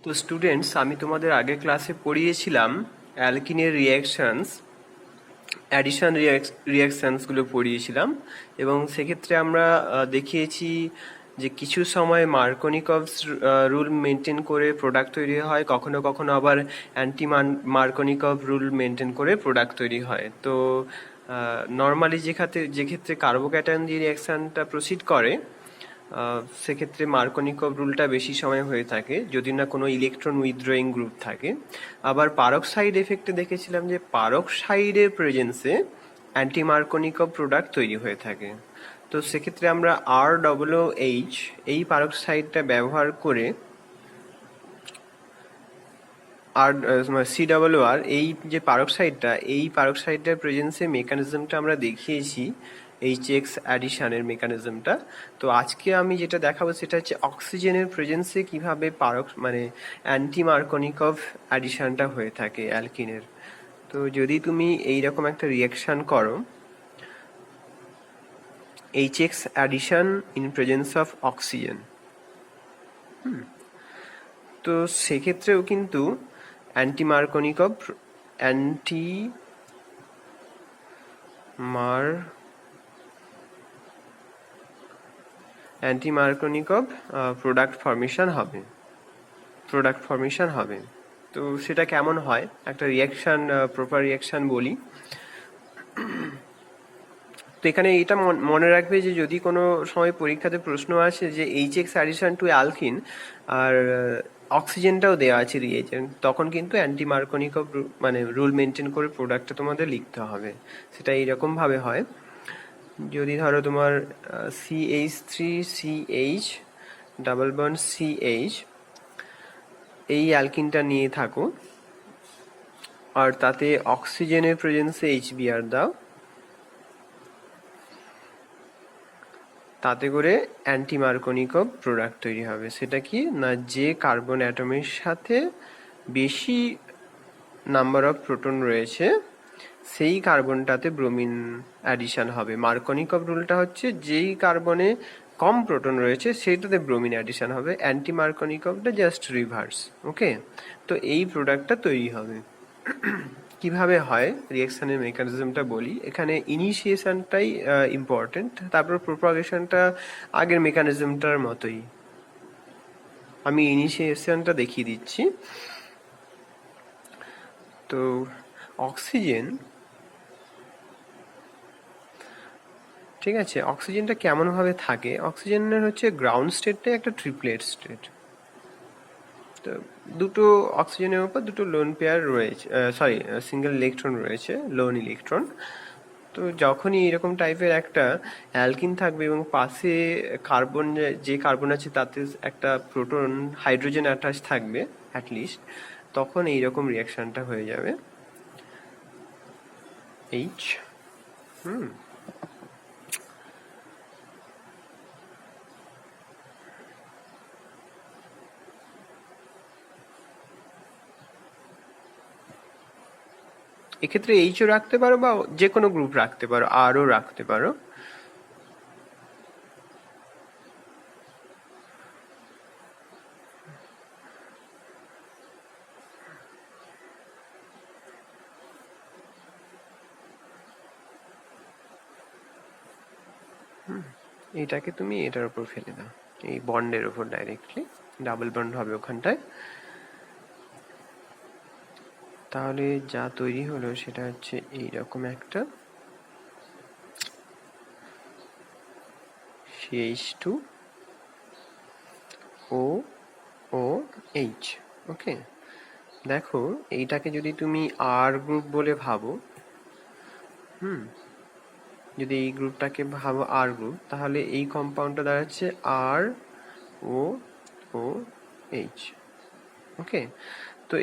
তো স্টুডেন্টস, আমি তোমাদের আগের ক্লাসে পড়িয়েছিলাম অ্যালকিনের রিয়াকশনস, অ্যাডিশন রিয়াকশনসগুলো পড়িয়েছিলাম, এবং সেক্ষেত্রে আমরা দেখিয়েছি যে কিছু সময় মার্কনিকভস রুল মেনটেন করে প্রোডাক্ট তৈরি হয়, কখনো কখনো আবার অ্যান্টি মার্কনিকভ রুল মেনটেন করে প্রোডাক্ট তৈরি হয়। তো নর্মালি যে ক্ষেত্রে কার্বোক্যাটায়ন দিয়ে রিয়াকশানটা প্রসিড করে, সেক্ষেত্রে মার্কনিকভ রুলটা বেশি সময় হয়ে থাকে যদি না কোনো ইলেকট্রন উইথড্রয়িং গ্রুপ থাকে। আবার পারক্সাইড এফেক্টে দেখেছিলাম যে পারক্সাইডের প্রেজেন্সে অ্যান্টি মার্কনিকভ প্রোডাক্ট তৈরি হয়ে থাকে। তো সেক্ষেত্রে আমরা ROOH এই পারক্সাইডটা ব্যবহার করে আর COR এই যে পারক্সাইডটা, এই পারক্সাইডটার প্রেজেন্সে মেকানিজমটা আমরা দেখিয়েছি, HX অ্যাডিশনের মেকানিজমটা। তো আজকে আমি যেটা দেখাবো সেটা হচ্ছে অক্সিজেনের প্রেজেন্সে কিভাবে অ্যান্টি মার্কনিকভ অ্যাডিশনটা হয়ে থাকে অ্যালকিনের। তো যদি তুমি এইরকম একটা রিয়াকশন করো, HX addition in presence of oxygen, তো সেক্ষেত্রেও কিন্তু অ্যান্টি মার্কনিকভ প্রোডাক্ট ফর্মেশন হবে। তো সেটা কেমন হয়, একটা রিয়াকশন, প্রপার রিয়াকশন বলি। তো এখানে এটা মনে রাখবে যে যদি কোনো সময় পরীক্ষাতে প্রশ্ন আসে যে HX অ্যাডিশন টু অ্যালকিন আর অক্সিজেনটাও দেওয়া আছে রিয়েজেন্ট, তখন কিন্তু অ্যান্টি মার্কনিকভ রুল মেনটেন করে প্রোডাক্টটা তোমাদের লিখতে হবে। সেটা এইরকম ভাবে হয়, যদি ধরো তোমার CH3CH ডাবল বন্ড CH এই অ্যালকিনটা নিয়ে থাকো, আর তাতে অক্সিজেনের প্রেজেন্সে HBr দাও, তাতে করে অ্যান্টি মার্কনিকভ প্রোডাক্ট তৈরি হবে। সেটা কি না, যে কার্বন অ্যাটমের সাথে বেশি নাম্বার অফ প্রোটন রয়েছে সেই কার্বনটাতে ব্রোমিন অ্যাডিশন হবে। মার্কনিকভ রুলটা হচ্ছে যেই কার্বনে কম প্রোটন রয়েছে সেইটাতে ব্রোমিন অ্যাডিশন হবে, অ্যান্টি মার্কনিকভটা জাস্ট রিভার্স। ওকে, তো এই প্রোডাক্টটা তৈরি হবে। কিভাবে হয় রিয়াকশনের মেকানিজমটা বলি। এখানে ইনিশিয়েশনটাই ইম্পর্টেন্ট, তারপর প্রোপাগেশনটা আগের মেকানিজমটার মতোই। আমি ইনিশিয়েশনটা দেখিয়ে দিচ্ছি। তো অক্সিজেন, ঠিক আছে, অক্সিজেনটা কেমনভাবে থাকে, অক্সিজেনের হচ্ছে গ্রাউন্ড স্টেটটাই একটা ট্রিপলেট স্টেট। তো দুটো অক্সিজেনের উপর দুটো লোন পেয়ার রয়েছে, সিঙ্গেল ইলেকট্রন রয়েছে, লোন ইলেকট্রন। তো যখনই এরকম টাইপের একটা অ্যালকিন থাকবে এবং পাশে কার্বন, যে কার্বন আছে তাতে একটা প্রোটন হাইড্রোজেন অ্যাটাচ থাকবে অ্যাটলিস্ট, তখন এইরকম রিয়াকশনটা হয়ে যাবে H। এক্ষেত্রে এইচও রাখতে পারো বা যে কোনো গ্রুপ রাখতে পারো, আরও রাখতে পারো। এইটাকে তুমি এটার উপর ফেলে দাও, এই বন্ডের উপর ডাইরেক্টলি, ডাবল বন্ড হবে ওখানটায়। তাহলে যা তৈরি হলো সেটা হচ্ছে এইরকম একটা CH2OOH। ওকে, দেখো এইটাকে যদি তুমি আর গ্রুপ বলে ভাবো, যদি এই গ্রুপটাকে ভাবো আর গ্রুপ, তাহলে এই কম্পাউন্ডটা দাঁড়াচ্ছে ROOH। ওকে, তো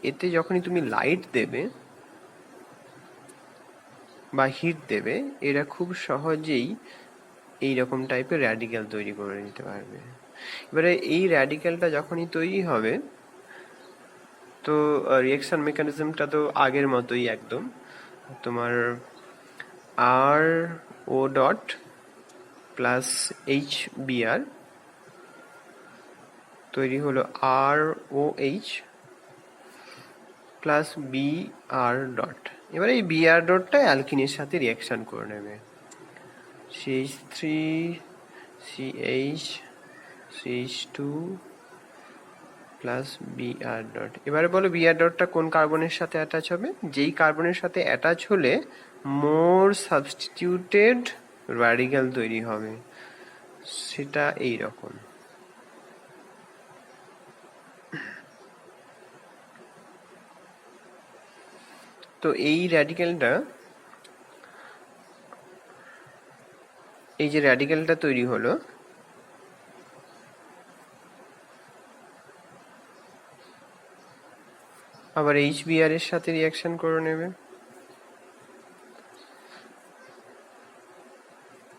এতে যখনই তুমি লাইট দেবে বা হিট দেবে, এরা খুব সহজেই এইরকম টাইপের র্যাডিক্যাল তৈরি করে নিতে পারবে। এবারে এই র্যাডিক্যালটা যখনই তৈরি হবে, তো রিয়াকশন মেকানিজমটা তো আগের মতোই একদম, তোমার RO ডট প্লাস HBr, তৈরি হলো আর O H plus B R ডট। এবার এই বি আর ডটটা অ্যালকিনের সাথে রিয়াকশন করে নেবে, CH3 CH CH2 plus B R dot. এবারে বলো বি আর ডটটা কোন কার্বনের সাথে অ্যাটাচ হবে? যেই কার্বনের সাথে অ্যাটাচ হলে মোর সাবস্টিটিউটেড র্যাডিক্যাল তৈরি হবে, সেটা এই রকম। তো এই র্যাডিক্যালটা, এই যে র্যাডিক্যালটা তৈরি হলো, আবার HBr এর সাথে রিয়াকশন করে নেবে,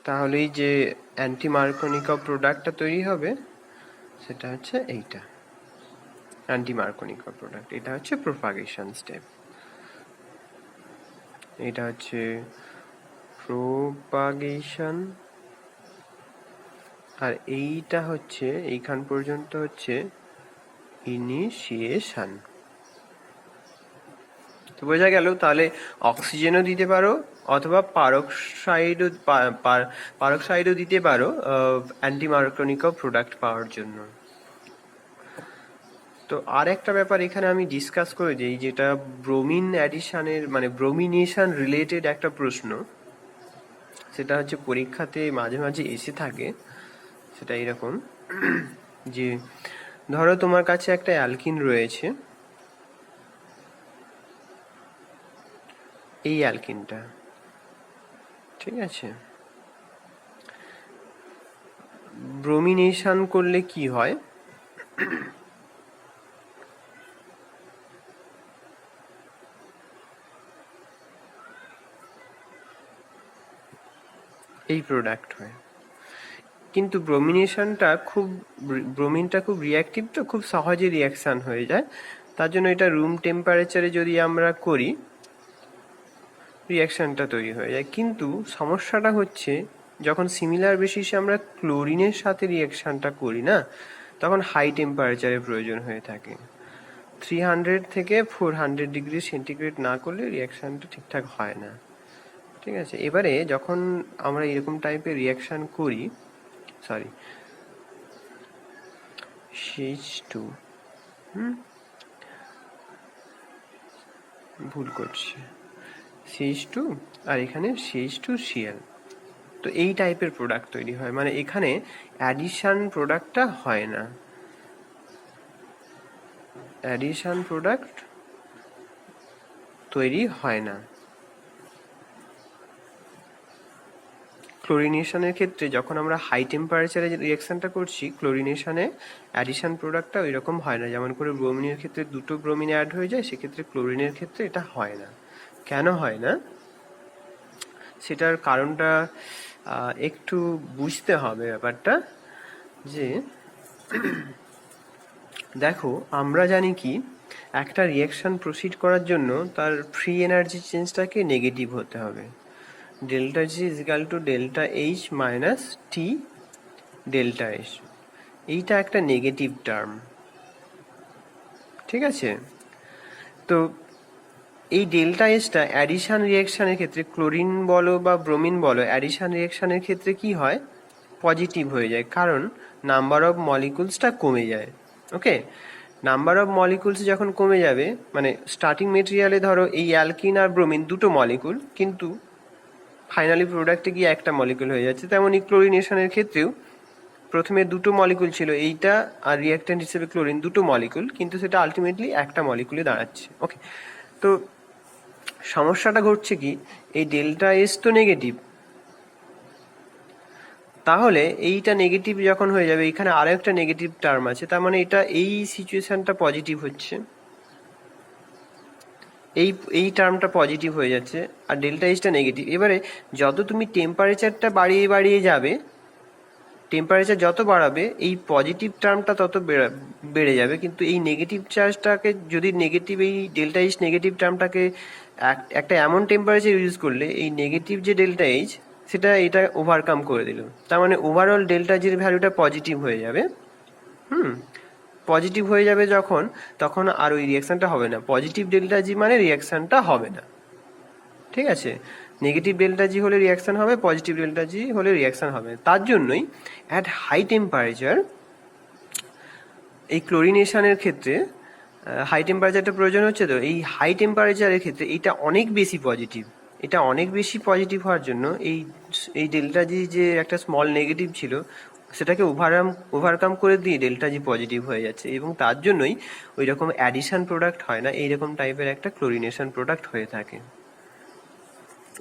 তাহলেই যে অ্যান্টি মার্কোনিকভ প্রোডাক্টটা তৈরি হবে সেটা হচ্ছে এইটা, অ্যান্টি মার্কোনিকভ প্রোডাক্ট। এটা হচ্ছে প্রোপাগেশন স্টেপ, এটা হচ্ছে প্রোপাগেশন, আর এইটা হচ্ছে এইখান পর্যন্ত হচ্ছে ইনিশিয়েশন। তো বোঝা গেল, তাহলে অক্সিজেনও দিতে পারো অথবা পারক্সাইডও দিতে পারো অ্যান্টি মার্কোনিকভ প্রোডাক্ট পাওয়ার জন্য। তো আর একটা ব্যাপার এখানে আমি ডিসকাস করে দিই, যেটা ব্রোমিন অ্যাডিশনের মানে ব্রোমিনেশন রিলেটেড একটা প্রশ্ন, সেটা হচ্ছে পরীক্ষাতে মাঝে মাঝে এসে থাকে। সেটা এরকম যে ধরো তোমার কাছে একটা অ্যালকিন রয়েছে, এই অ্যালকিনটা, ঠিক আছে, ব্রোমিনেশন করলে কি হয়, এই প্রোডাক্ট হয়। কিন্তু ব্রোমিনটা খুব রিয়াক্টিভ, তো খুব সহজে রিয়াকশান হয়ে যায়। তার জন্য এটা রুম টেম্পারেচারে যদি আমরা করি রিয়াকশানটা তৈরি হয়ে যায়। কিন্তু সমস্যাটা হচ্ছে যখন সিমিলার বেসিসে আমরা ক্লোরিনের সাথে রিয়াকশানটা করি না, তখন হাই টেম্পারেচারের প্রয়োজন হয়ে থাকে। 300 থেকে 400 ডিগ্রি সেন্টিগ্রেড না করলে রিয়াকশানটা ঠিকঠাক হয় না, ঠিক আছে। এবারে যখন আমরা এরকম টাইপের রিয়াকশান করি, সরি CH2 ভুল করছি, CH2 আর এখানে CH2Cl, তো এই টাইপের প্রোডাক্ট তৈরি হয়, মানে এখানে অ্যাডিশন প্রোডাক্টটা হয় না, অ্যাডিশন প্রোডাক্ট তৈরি হয় না। ক্লোরিনেশনের ক্ষেত্রে যখন আমরা হাই টেম্পারেচারে রিয়াকশনটা করছি, ক্লোরিনেশনে অ্যাডিশন প্রোডাক্টটা ওই রকম হয় না। যেমন করে ব্রোমিনের ক্ষেত্রে দুটো ব্রোমিন অ্যাড হয়ে যায়, সেক্ষেত্রে ক্লোরিনের ক্ষেত্রে এটা হয় না। কেন হয় না সেটার কারণটা একটু বুঝতে হবে ব্যাপারটা। যে দেখো, আমরা জানি কি একটা রিয়াকশন প্রসিড করার জন্য তার ফ্রি এনার্জি চেঞ্জটাকে নেগেটিভ হতে হবে। Delta G is equal to delta H minus T delta S, এইটা একটা নেগেটিভ টার্ম, ঠিক আছে। তো এই ডেল্টা এসটা অ্যাডিশন রিয়াকশানের ক্ষেত্রে, ক্লোরিন বলো বা ব্রোমিন বলো, অ্যাডিশন রিয়াকশানের ক্ষেত্রে কি হয়, পজিটিভ হয়ে যায়, কারণ নাম্বার অফ মলিকুলসটা কমে যায়। ওকে, নাম্বার অফ মলিকুলস যখন কমে যাবে, মানে স্টার্টিং মেটেরিয়ালে ধরো এই অ্যালকিন আর ব্রোমিন দুটো মলিকুল, কিন্তু ফাইনালি প্রোডাক্টে গিয়ে একটা মলিকুল হয়ে যাচ্ছে। তেমনই ক্লোরিনেশনের ক্ষেত্রেও প্রথমে দুটো মলিকুল ছিল, এইটা আর রিয়াক্ট্যান্ট হিসেবে ক্লোরিন, দুটো মলিকুল, কিন্তু সেটা আলটিমেটলি একটা মলিকুলে দাঁড়াচ্ছে। ওকে, তো সমস্যাটা ঘটছে কি, এই ডেল্টা এস তো নেগেটিভ, তাহলে এইটা নেগেটিভ যখন হয়ে যাবে, এখানে আরো একটা নেগেটিভ টার্ম আছে, তার মানে এটা এই সিচুয়েশনটা পজিটিভ হচ্ছে, এই টার্মটা পজিটিভ হয়ে যাচ্ছে, আর ডেল্টা এইচটা নেগেটিভ। এবারে যত তুমি টেম্পারেচারটা বাড়িয়ে বাড়িয়ে যাবে, টেম্পারেচার যত বাড়াবে এই পজিটিভ টার্মটা তত বেড়ে যাবে, কিন্তু এই নেগেটিভ চার্জটাকে যদি এই ডেল্টা এইচ নেগেটিভ টার্মটাকে একটা এমন টেম্পারেচার ইউজ করলে এই নেগেটিভ যে ডেল্টা এইচ সেটা এটা ওভারকাম করে দিল, তার মানে ওভারঅল ডেল্টা জির ভ্যালুটা পজিটিভ হয়ে যাবে। পজিটিভ হয়ে যাবে যখন, তখন আর ওই রিয়াকশানটা হবে না। পজিটিভ ডেল্টা জি মানে রিয়াকশানটা হবে না, ঠিক আছে। নেগেটিভ ডেল্টা জি হলে রিয়াকশান হবে, পজিটিভ ডেল্টা জি হলে রিয়াকশান হবে। তার জন্যই অ্যাট হাই টেম্পারেচার এই ক্লোরিনেশনের ক্ষেত্রে হাই টেম্পারেচারটা প্রয়োজন হচ্ছে। তো এই হাই টেম্পারেচারের ক্ষেত্রে এটা অনেক বেশি পজিটিভ, এটা অনেক বেশি পজিটিভ হওয়ার জন্য এই এই ডেল্টা জি যে একটা স্মল নেগেটিভ ছিল সেটাকে ওভারকাম করে দিয়ে ডেল্টা জি পজিটিভ হয়ে যাচ্ছে, এবং তার জন্যই ওই রকম অ্যাডিশন প্রোডাক্ট হয় না, এইরকম টাইপের একটা ক্লোরিনেশন প্রোডাক্ট হয়ে থাকে।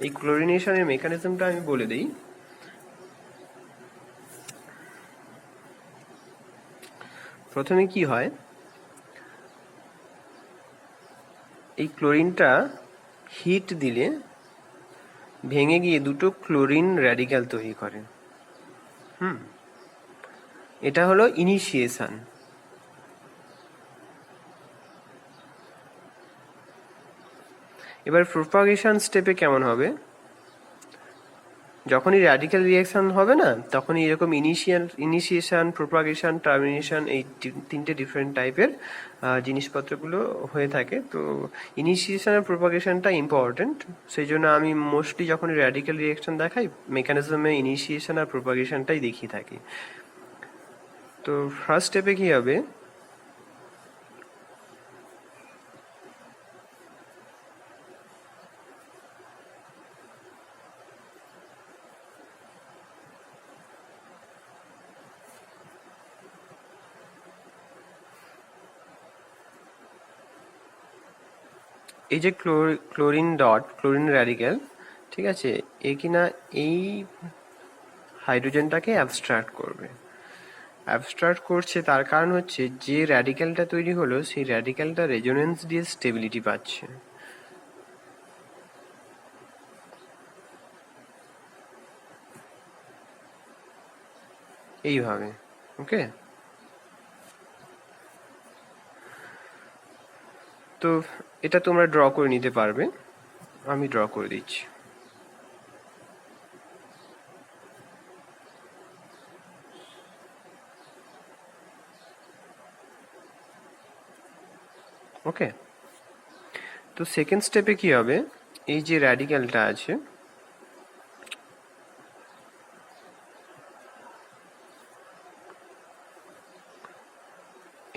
এই ক্লোরিনেশনের মেকানিজমটা আমি বলে দিই। প্রথমে কি হয়, এই ক্লোরিনটা হিট দিলে ভেঙে গিয়ে দুটো ক্লোরিন র্যাডিক্যাল তৈরি করে। এটা হলো ইনিশিয়েশন। এবার প্রোপাগেশন স্টেপে কেমন হবে, যখনই র্যাডিক্যাল রিয়াকশন হবে না, তখনই এরকম ইনিশিয়েশন, প্রোপাগেশন, টার্মিনেশন, এই তিনটে ডিফারেন্ট টাইপের জিনিসপত্রগুলো হয়ে থাকে। তো ইনিশিয়েশন আর প্রোপাগেশনটা ইম্পর্টেন্ট, সেই জন্য আমি মোস্টলি যখন র্যাডিক্যাল রিয়াকশন দেখাই মেকানিজমে ইনিশিয়েশন আর প্রোপাগেশনটাই দেখিয়ে থাকি। তো ফার্স্ট স্টেপে কি হবে, এই যে ক্লোরিন ডট, ক্লোরিন র্যাডিক্যাল, ঠিক আছে, এ কিনা এই হাইড্রোজেনটাকে অ্যাবস্ট্রাক্ট করবে। অ্যাবস্ট্রাক্ট করছে তার কারণ হচ্ছে যে র্যাডিক্যালটা তৈরি হলো সেই র্যাডিক্যালটা রেজোনেন্স দিয়ে স্টেবিলিটি পাচ্ছে। এইভাবে, ওকে। তো এটা তোমরা ড্র করে নিতে পারবে, আমি ড্র করে দিচ্ছি। ওকে, তো সেকেন্ড স্টেপে কি হবে, এই যে র্যাডিক্যালটা আছে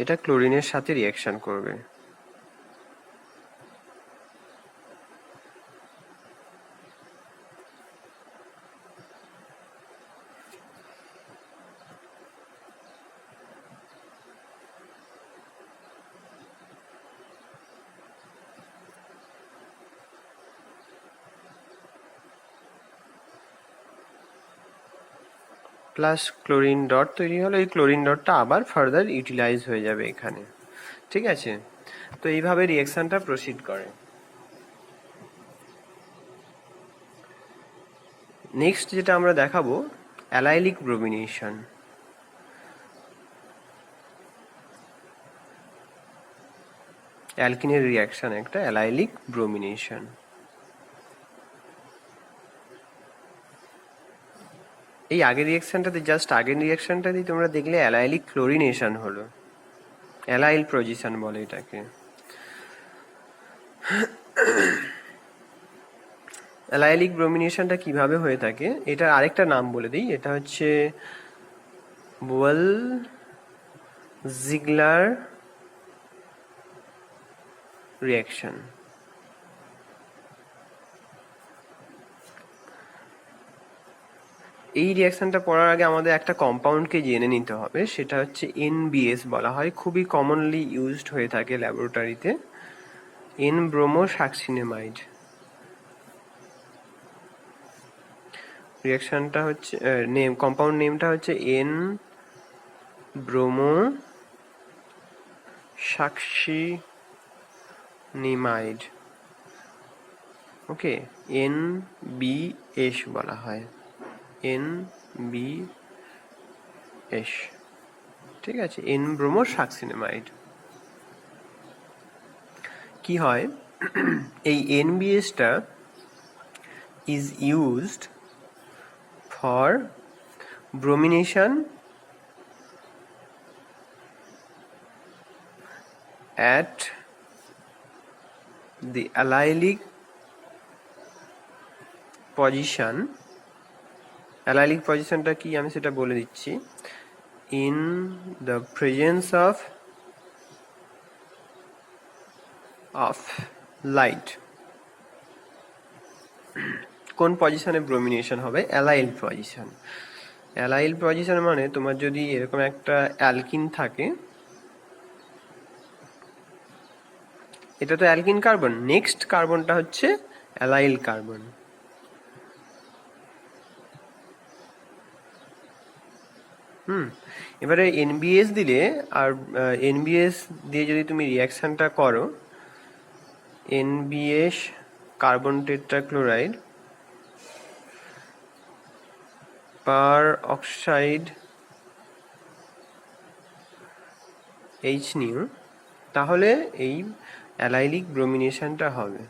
এটা ক্লোরিনের সাথে রিয়াকশন করবে। প্লাস ক্লোরিন ডট তৈরি হলো, এই ক্লোরিন ডটটা আবার ফার্দার ইউটিলাইজ হয়ে যাবে এখানে, ঠিক আছে। তো এইভাবে রিয়াকশনটা প্রসিড করে। নেক্সট যেটা আমরা দেখাবো, অ্যালাইলিক ব্রোমিনেশন। অ্যালকিনের রিয়াকশন একটা অ্যালাইলিক ব্রোমিনেশন। এই আগের রিয়াকশনটাতে, জাস্ট আগের রিয়াকশনটাতেই তোমরা দেখলে অ্যালাইলিক ক্লোরিনেশন হলো, অ্যালাইল পজিশন বলে এটাকে। অ্যালাইলিক ব্রোমিনেশনটা কিভাবে হয়ে থাকে, এটার আরেকটা নাম বলে দিই, এটা হচ্ছে বোয়েল-জিগলার রিয়াকশন। এই রিয়াকশনটা পড়ার আগে আমাদের একটা কম্পাউন্ডকে জেনে নিতে হবে, সেটা হচ্ছে এনবিএস বলা হয়, খুবই কমনলি ইউজড হয়ে থাকে ল্যাবরেটরিতে, এন ব্রোমো সাকসিনেমাইড। রিয়াকশনটা হচ্ছে নেম, কম্পাউন্ড নেমটা হচ্ছে এন ব্রোমো সাকসিনিমাইড, ওকে, এনবিএস বলা হয়, এনবিএস, ঠিক আছে, এন ব্রোমো সাকসিনেমাইড। কি হয়, এই এনবিএসটা is used for bromination at the allylic position, allylic পজিশনটা কি আমি সেটা বলে দিচ্ছি, in the presence of light. কোন পজিশনে ব্রোমিনেশন হবে? Allyl position. অ্যালাইল পজিশন মানে তোমার যদি এরকম একটা অ্যালকিন থাকে, এটা তো অ্যালকিন কার্বন, নেক্সট কার্বনটা হচ্ছে অ্যালাইল কার্বন। এবারে এনবিএস দিলে, আর এনবিএস দিয়ে যদি তুমি রিয়াকশনটা করো, এনবিএস কার্বন টেট্রাক্লোরাইড পার অক্সাইড এইচ নিউ, তাহলে এই অ্যালাইলিক ব্রোমিনেশনটা হবে।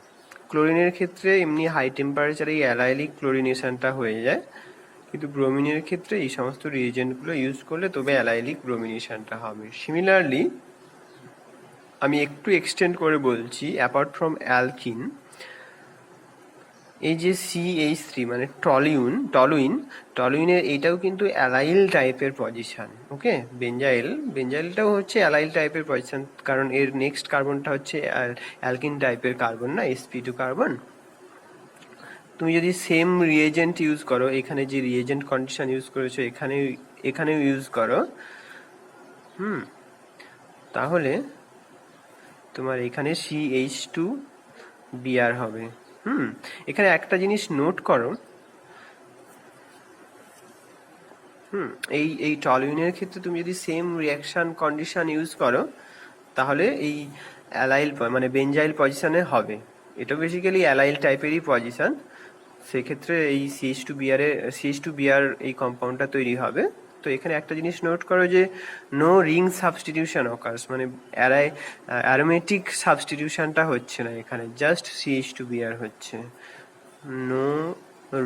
ক্লোরিনের ক্ষেত্রে এমনি হাই টেম্পারেচারে এই অ্যালাইলিক ক্লোরিনেশনটা হয়ে যায়, কিন্তু ব্রোমিনের ক্ষেত্রে এই সমস্ত রিএজেন্টগুলো ইউজ করলে তবে অ্যালাইলিক ব্রোমিনেশনটা হবে। সিমিলারলি আমি একটু এক্সটেন্ড করে বলছি, অ্যাপার্ট ফ্রম অ্যালকিন, এই যে CH3 মানে টলুইনের এইটাও কিন্তু অ্যালাইল টাইপের পজিশন। ওকে, বেঞ্জাইলটাও হচ্ছে অ্যালাইল টাইপের পজিশন, কারণ এর নেক্সট কার্বনটা হচ্ছে অ্যালকিন টাইপের কার্বন না, sp2 কার্বন। তুমি যদি সেম রিএজেন্ট ইউজ করো, এখানে যে রিএজেন্ট কন্ডিশন ইউজ করেছো এখানেও ইউজ করো, তাহলে তোমার এখানে CH2Br হবে। এখানে একটা জিনিস নোট করো, এই টলুইনের ক্ষেত্রে তুমি যদি সেম রিঅ্যাকশন কন্ডিশন ইউজ করো, তাহলে এই অ্যালাইল মানে বেঞ্জাইল পজিশনে হবে। এটা বেসিক্যালি অ্যালাইল টাইপেরই পজিশন, সেক্ষেত্রে এই CH2Br এই কম্পাউন্ডটা তৈরি হবে। তো এখানে একটা জিনিস নোট করো যে নো রিং সাবস্টিটিউশন অকার্স, মানে অ্যারোমেটিক সাবস্টিটিউশনটা হচ্ছে না এখানে, জাস্ট CH2Br হচ্ছে, নো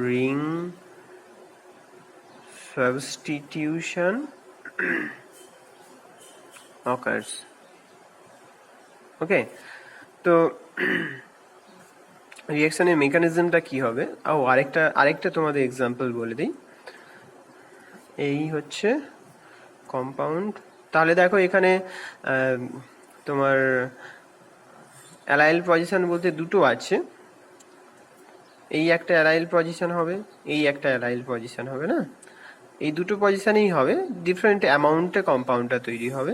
রিং সাবস্টিটিউশন অকার্স। ওকে, তো রিঅ্যাকশনের মেকানিজমটা কি হবে? আরেকটা তোমাদের এক্সাম্পল বলে দিই। এই হচ্ছে কম্পাউন্ড, তাহলে দেখো এখানে তোমার অ্যালাইল পজিশন বলতে দুটো আছে, এই একটা অ্যালাইল পজিশন হবে, এই একটা অ্যালাইল পজিশন হবে না, এই দুটো পজিশনেই হবে, ডিফারেন্ট অ্যামাউন্টে কম্পাউন্ডটা তৈরি হবে।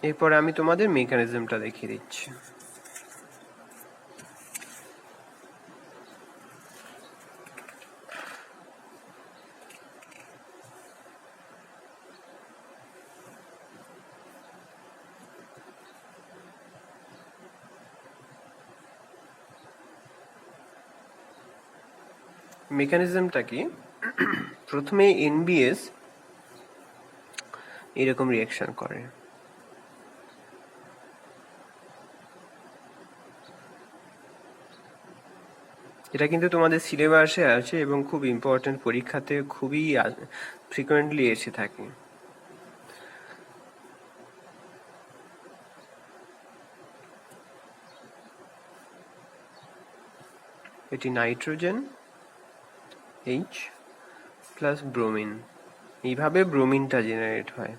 এরপরে আমি তোমাদের মেকানিজমটা দেখিয়ে দিচ্ছি। মেকানিজমটা কি? প্রথমে এনবিএস এরকম রিঅ্যাকশন করে, এটা কিন্তু তোমাদের সিলেবাসে আছে এবং খুব ইম্পর্টেন্ট, পরীক্ষাতে খুবই ফ্রিকোয়েন্টলি এসে থাকে। এটি নাইট্রোজেন H প্লাস ব্রোমিন, এইভাবে ব্রোমিনটা জেনারেট হয়।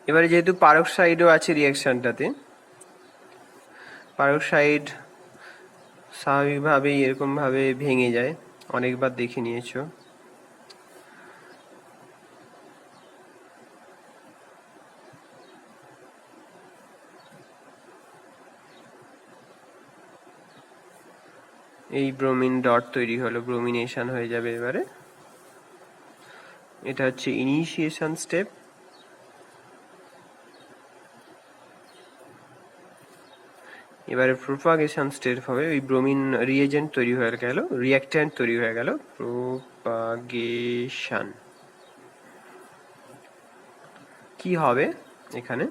এবারে যেহেতু পারক্সাইডও আছে রিঅ্যাকশনটাতে, পারক্সাইড স্বাভাবিকভাবেই এরকমভাবে ভেঙে যায়, অনেকবার দেখে নিয়েছো। এই ব্রোমিন ডট তৈরি হলো, ব্রোমিনেশন হয়ে যাবে। এবারে এটা হচ্ছে ইনিশিয়েশন স্টেপ। এবারে প্রোপাগেশন স্টেপ হবে, ওই ব্রোমিন রিএজেন্ট তৈরি হয়ে গেল, রিঅ্যাক্ট্যান্ট তৈরি হয়ে গেল, প্রোপাগেশন। কি হবে এখানে?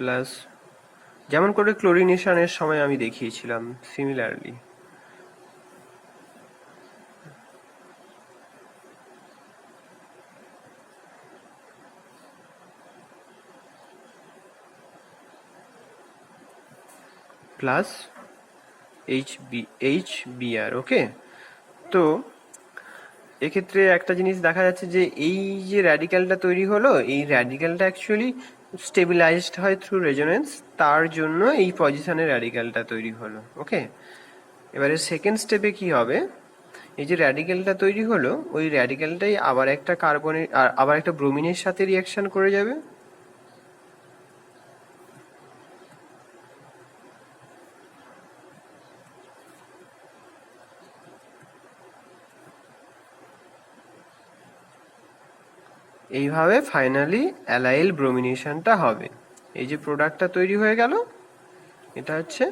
প্লাস যেমন করে ক্লোরিনেশনের সময় আমি দেখিয়েছিলাম সিমিলারলি। Plus HBr। ওকে, তো এক্ষেত্রে একটা জিনিস দেখা যাচ্ছে যে এই যে র্যাডিক্যালটা তৈরি হলো, এই র্যাডিক্যালটা অ্যাকচুয়ালি স্টেবিলাইজড হয় থ্রু রেজোনেন্স, তার জন্য এই পজিশনে র্যাডিক্যালটা তৈরি হলো। ওকে, এবারে সেকেন্ড স্টেপে কি হবে, এই যে র্যাডিক্যালটা তৈরি হলো ওই র্যাডিক্যালটাই আবার একটা কার্বনের আবার একটা ব্রোমিনের সাথে রিয়াকশন করে যাবে। এইভাবে ফাইনালি অ্যালাইল ব্রোমিনেশনটা হবে। এই যে প্রোডাক্টটা তৈরি হয়ে গেল, এটা হচ্ছে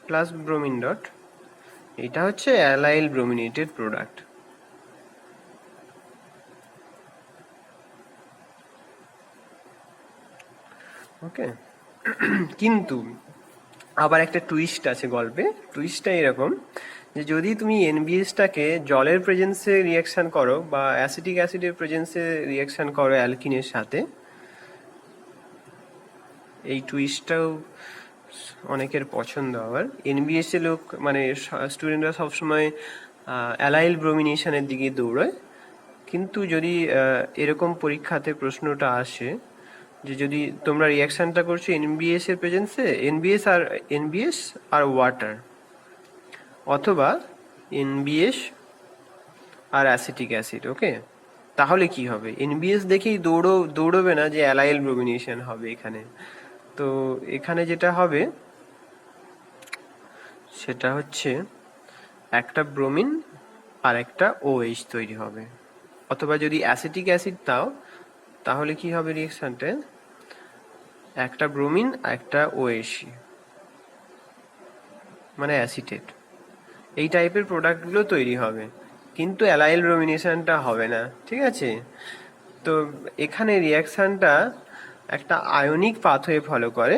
প্লাস ব্রোমিন ডট, এটা হচ্ছে অ্যালাইল ব্রোমিনেটেড প্রোডাক্ট। ওকে, কিন্তু আবার একটা টুইস্ট আছে গল্পে। টুইস্টটা এরকম যে যদি তুমি এনবিএসটাকে জলের প্রেজেন্সে রিয়াকশন করো বা অ্যাসিটিক অ্যাসিডের প্রেজেন্সে রিয়াকশন করো অ্যালকিনের সাথে, এই টুইস্টটাও অনেকের পছন্দ। আবার এনবিএস এ লোক মানে স্টুডেন্টরা সবসময় অ্যালাইল ব্রোমিনেশনের দিকে দৌড়ায়, কিন্তু যদি এরকম পরীক্ষাতে প্রশ্নটা আসে যে যদি তোমরা রিয়াকশনটা করছো এনবিএস এর প্রেজেন্সে, এনবিএস আর ওয়াটার, অথবা এনবিএস আর অ্যাসিটিক অ্যাসিড, ওকে, তাহলে কি হবে? এনবিএস দেখেই দৌড়বে না যে অ্যালাইল ব্রোমিনেশন হবে এখানে। তো এখানে যেটা হবে সেটা হচ্ছে একটা ব্রোমিন আর একটা OH তৈরি হবে। অথবা যদি অ্যাসিটিক অ্যাসিড দাও তাহলে কি হবে রিয়াকশনটা, একটা ব্রোমিন একটা OH, মানে অ্যাসিটেট, এই টাইপের প্রোডাক্টগুলো তৈরি হবে, কিন্তু অ্যালাইল ব্রোমিনেশনটা হবে না। ঠিক আছে, তো এখানে রিয়াকশনটা একটা আয়নিক পাথওয়ে ফলো করে।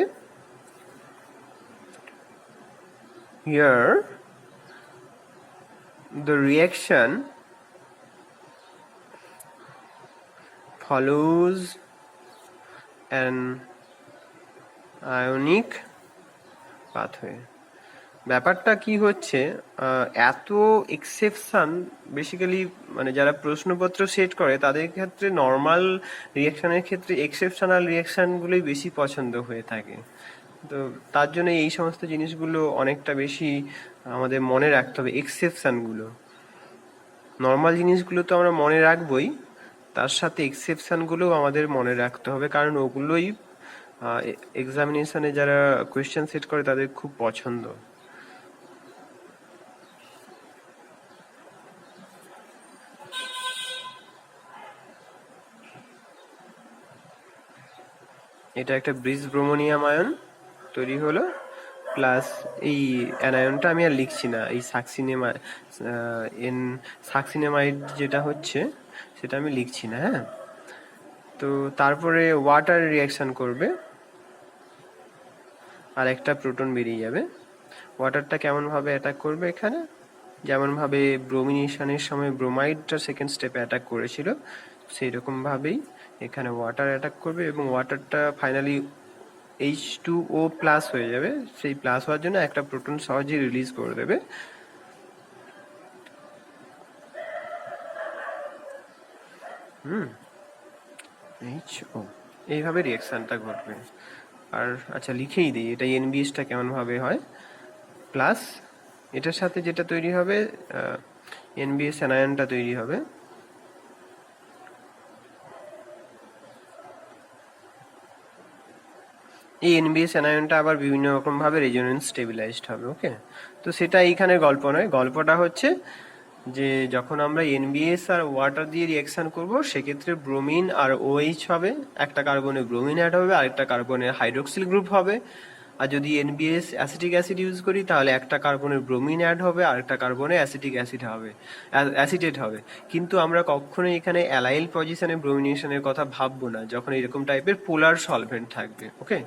Here the reaction follows an ionic pathway। ব্যাপারটা কি হচ্ছে, এত এক্সেপশন বেসিক্যালি মানে যারা প্রশ্নপত্র সেট করে তাদের ক্ষেত্রে নর্মাল রিয়াকশনের ক্ষেত্রে এক্সেপশনাল রিয়াকশনগুলোই বেশি পছন্দ হয়ে থাকে। তো তার জন্য এই সমস্ত জিনিসগুলো অনেকটা বেশি আমাদের মনে রাখতে হবে। এক্সেপশনগুলো, নর্মাল জিনিসগুলো তো আমরা মনে রাখবই, তার সাথে এক্সেপশনগুলোও আমাদের মনে রাখতে হবে, কারণ ওগুলোই এক্সামিনেশনে যারা কোয়েশ্চেন সেট করে তাদের খুব পছন্দ। এটা একটা ব্রিজ ব্রোমোনিয়াম আয়ন তৈরি হলো, প্লাস এই অ্যানায়নটা আমি আর লিখছি না, এই সাকসিনেমাইড যেটা হচ্ছে সেটা আমি লিখছি না। হ্যাঁ, তো তারপরে ওয়াটার রিয়াকশন করবে আর একটা প্রোটন বেরিয়ে যাবে। ওয়াটারটা কেমনভাবে অ্যাটাক করবে এখানে, যেমনভাবে ব্রোমিনেশনের সময় ব্রোমাইডটা সেকেন্ড স্টেপে অ্যাটাক করেছিল সেই রকমভাবেই এখানে ওয়াটার অ্যাটাক করবে, এবং ওয়াটারটা ফাইনালি H2O প্লাস হয়ে যাবে। সেই প্লাস হওয়ার জন্য একটা প্রোটন সহজেই রিলিজ করে দেবে। HO, এইভাবে রিয়াকশনটা ঘটবে। আর আচ্ছা লিখেই দিই এটা এনবিএসটা কেমনভাবে হয়। প্লাস এটার সাথে যেটা তৈরি হবে এনবিএস অ্যানায়নটা তৈরি হবে। এই এনবিএস অ্যানায়নটা আবার বিভিন্ন রকম ভাবে রেজোনেন্স স্টেবিলাইজড হবে। ওকে, তো সেটা এইখানে গল্প নয়, গল্পটা হচ্ছে যে যখন আমরা এনবিএস আর ওয়াটার দিয়ে রিয়াকশন করব সেক্ষেত্রে ব্রোমিন আর OH হবে, একটা কার্বনে ব্রোমিন অ্যাড হবে, আরেকটা কার্বনে হাইড্রোক্সিল গ্রুপ হবে। আর যদি এনবিএস অ্যাসিটিক অ্যাসিড ইউজ করি তাহলে একটা কার্বনের ব্রোমিন অ্যাড হবে, আরেকটা কার্বনে অ্যাসিটিক অ্যাসিড হবে, অ্যাসিটেট হবে। কিন্তু আমরা কখনোই এখানে অ্যালাইল পজিশনে ব্রোমিনেশনের কথা ভাববো না যখন এরকম টাইপের পোলার সলভেন্ট থাকবে। ওকে,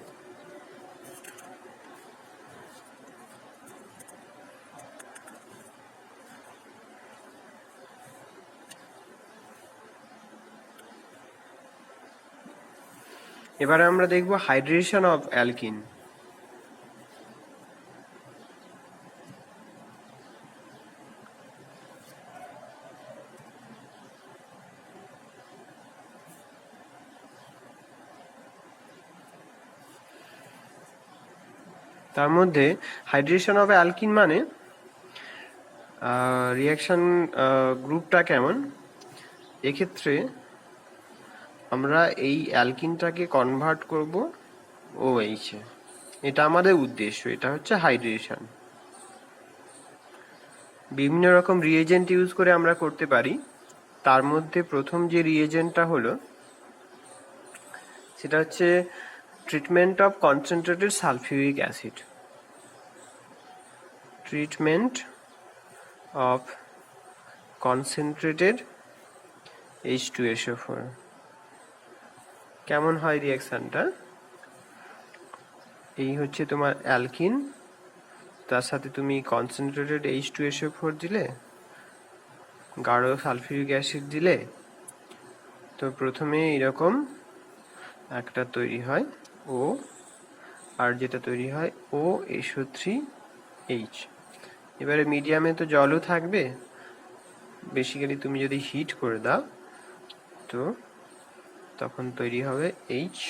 এবারে আমরা দেখব হাইড্রেশন অফ অ্যালকিন। তার মধ্যে হাইড্রেশন অফ অ্যালকিন মানে রিয়াকশন গ্রুপটা কেমন, এক্ষেত্রে আমরা এই অ্যালকিনটাকে কনভার্ট করব OH এ। এটা আমাদের উদ্দেশ্য, এটা হচ্ছে হাইড্রেশন। বিভিন্ন রকম রিয়েজেন্ট ইউজ করে আমরা করতে পারি। তার মধ্যে প্রথম যে রিয়েজেন্টটা হলো সেটা হচ্ছে treatment of concentrated sulphuric acid. Treatment of concentrated H2SO4। কেমন হয় রিয়াকশনটা? এই হচ্ছে তোমার অ্যালকিন, তার সাথে তুমি কনসেন্ট্রেটেড H2SO4 দিলে, গাঢ় সালফিউরিক অ্যাসিড দিলে, তো প্রথমে এরকম একটা তৈরি হয় ও, আর যেটা তৈরি হয় OSO3H। এবারে মিডিয়ামে তো জলও থাকবে, বেসিক্যালি তুমি যদি হিট করে দাও তো তখন তৈরি হবে H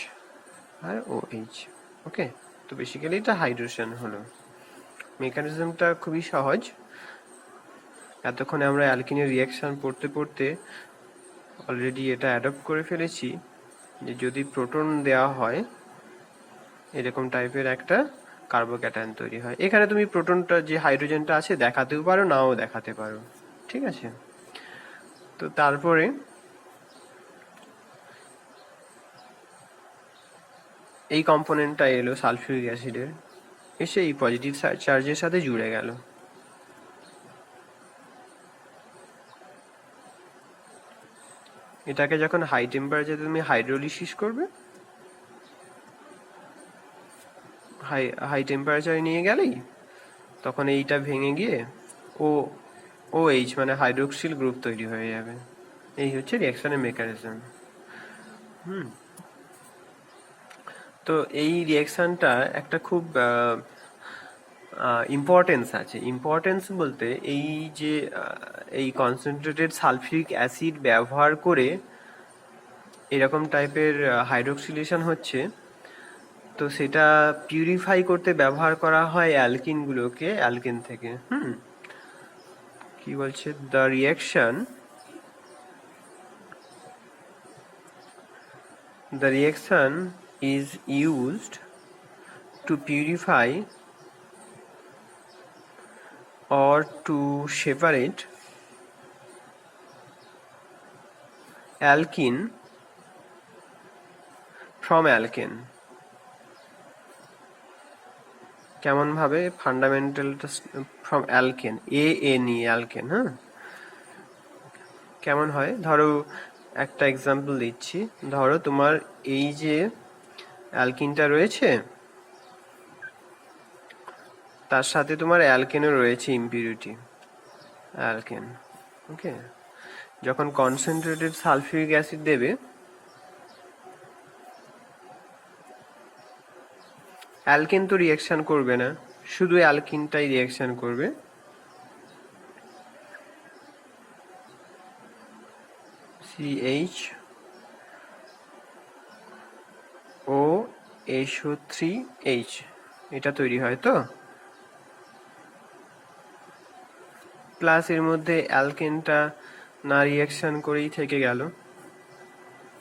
আর OH। ওকে, তো বেসিক্যালি এটা হাইড্রেশন হলো। মেকানিজমটা খুবই সহজ। এতক্ষণে আমরা অ্যালকিনের রিয়াকশন পড়তে পড়তে অলরেডি এটা অ্যাডপ্ট করে ফেলেছি যে যদি প্রোটন দেওয়া হয় এরকম টাইপের একটা কার্বোক্যাটায়ন তৈরি হয়। এখানে তুমি প্রোটনটা যে হাইড্রোজেনটা আছে দেখাতেও পারো, নাও দেখাতে পারো, ঠিক আছে। তো তারপরে এই কম্পোনেন্টটা এলো সালফিউরিক অ্যাসিডের, এসে এই পজিটিভ চার্জের সাথে জুড়ে গেল। এটাকে যখন হাই টেম্পারেচারে তুমি হাইড্রোলিসিস করবে, হাই টেম্পারেচারে নিয়ে গেলেই তখন এইটা ভেঙে গিয়ে OH মানে হাইড্রোক্সিল গ্রুপ তৈরি হয়ে যাবে। এই হচ্ছে রিয়াকশনের মেকানিজম। তো এই রিয়াকশনটা একটা খুব ইম্পর্টেন্স আছে। ইম্পর্টেন্স বলতে এই যে এই কনসেন্ট্রেটেড সালফিউরিক অ্যাসিড ব্যবহার করে এরকম টাইপের হাইড্রোক্সিলেশন হচ্ছে, তো সেটা পিউরিফাই করতে ব্যবহার করা হয় অ্যালকিনগুলোকে অ্যালকিন থেকে। কি বলছে, the reaction is used to purify or to separate alkene from alkane। কেমন ভাবে? ফান্ডামেন্টালটা ফ্রম অ্যালকেন, ANE অ্যালকেন। কেমন হয়? ধরো একটা এক্সাম্পল দিচ্ছি। ধরো তোমার এই যে অ্যালকিনটা রয়েছে তার সাথে তোমার অ্যালকেনও রয়েছে ইম্পিউরিটি, অ্যালকেন। ওকে, যখন কনসেন্ট্রেটেড সালফিউরিক অ্যাসিড দেবে, অ্যালকেন তো রিয়াকশন করবে না, শুধু অ্যালকিনটাই রিয়াকশন করবে। CHOOSO3H এটা তৈরি হয় তো, প্লাস এর মধ্যে অ্যালকেনটা না রিয়াকশন করেই থেকে গেল।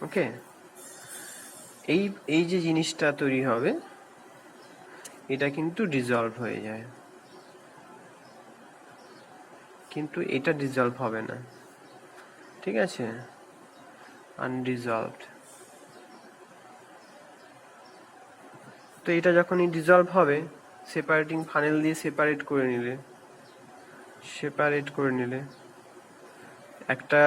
ওকে, এই যে জিনিসটা তৈরি হবে এটা কিন্তু ডিজলভ হয়ে যায়, কিন্তু এটা ডিজলভ হবে না, ঠিক আছে, আনডিজলভড। তো এটা যখনই ডিজলভ হবে, সেপারেটিং ফানেল দিয়ে সেপারেট করে নিলে একটা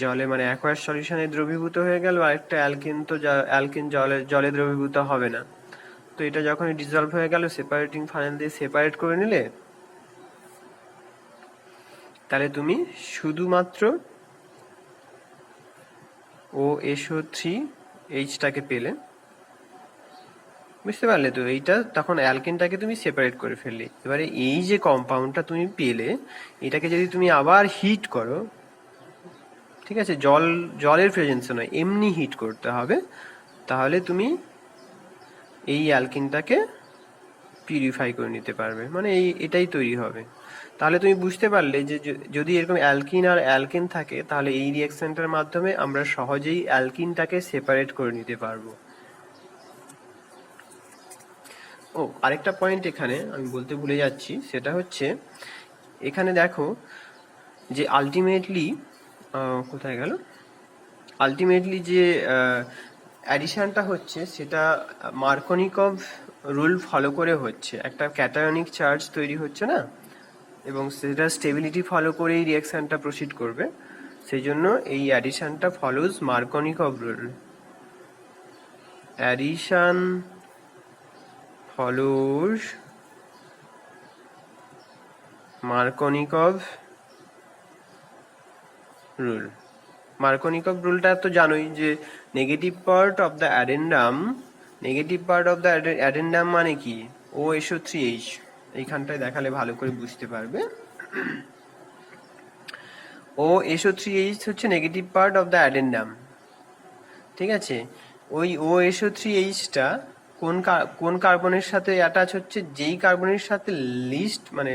জলে মানে অ্যাকোয়াস সলিউশনে দ্রবীভূত হয়ে গেল, আর একটা অ্যালকিন তো অ্যালকিন জলে দ্রবীভূত হবে না। তো এটা যখনই ডিজলভ হয়ে গেল, সেপারেটিং ফানেল দিয়ে সেপারেট করে নিলে, তাহলে তুমি শুধুমাত্র OSO3 এইচটাকে পেলে, বুঝতে পারলে তো? এইটা তখন অ্যালকেনটাকে তুমি সেপারেট করে ফেললে। এবারে এই যে কম্পাউন্ডটা তুমি পেলে, এটাকে যদি তুমি আবার হিট করো, ঠিক আছে, জলের প্রেজেন্সে নয়, এমনি হিট করতে হবে, তাহলে তুমি এই অ্যালকিনটাকে পিউরিফাই করে নিতে পারবে, মানে এটাই তৈরি হবে। তাহলে তুমি বুঝতে পারলে যে যদি এরকম অ্যালকিন আর অ্যালকেন থাকে, তাহলে এই রিঅ্যাকশনটার মাধ্যমে আমরা সহজেই অ্যালকিনটাকে সেপারেট করে নিতে পারবো। ও আরেকটা পয়েন্ট এখানে আমি বলতে ভুলে যাচ্ছি, সেটা হচ্ছে এখানে দেখো যে আলটিমেটলি কোথায় গেল, আলটিমেটলি যে অ্যাডিশনটা হচ্ছে সেটা মার্কোনিকভ রুল ফলো করে হচ্ছে, একটা ক্যাটায়নিক চার্জ তৈরি হচ্ছে না, এবং সেটা স্টেবিলিটি ফলো করেই রিঅ্যাকশনটা প্রসিড করবে, সেই জন্য এই অ্যাডিশনটা follows Markovnikov rule. Addition follows Markovnikov rule. Markovnikov রুলটা তো জানোই যে negative part of the addendum, negative part of the addendum মানে কি, OSO3H, এইখানটায় দেখালে ভালো করে বুঝতে পারবে। OSO3H হচ্ছে negative part of the addendum, ঠিক আছে। ওই OSO3Hটা কোন কার্বনের সাথে অ্যাটাচ হচ্ছে, যেই কার্বনের সাথে লিস্ট মানে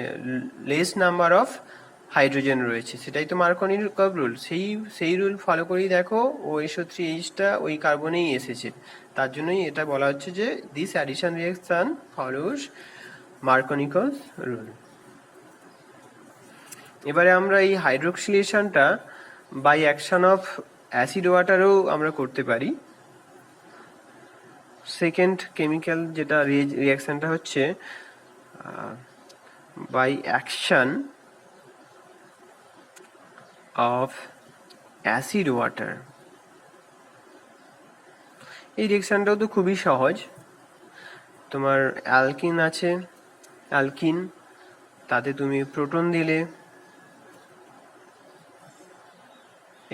লেস নাম্বার অফ হাইড্রোজেন রয়েছে, সেটাই তো মার্কোনিকভ রুল। সেই রুল ফলো করেই দেখো OSO3Hটা ওই কার্বনেই এসেছে, তার জন্যই এটা বলা হচ্ছে যে this addition reaction follows Markovnikov rule. এবারে আমরা এই হাইড্রোক্সিলেশনটা বাই অ্যাকশন অফ অ্যাসিড ওয়াটারও আমরা করতে পারি। সেকেন্ড কেমিক্যাল যেটা রিঅ্যাকশনটা হচ্ছে by action of acid water. এই রিঅ্যাকশনটাও তো খুবই সহজ। তোমার অ্যালকিন আছে, অ্যালকিন, তাতে তুমি প্রোটন দিলে,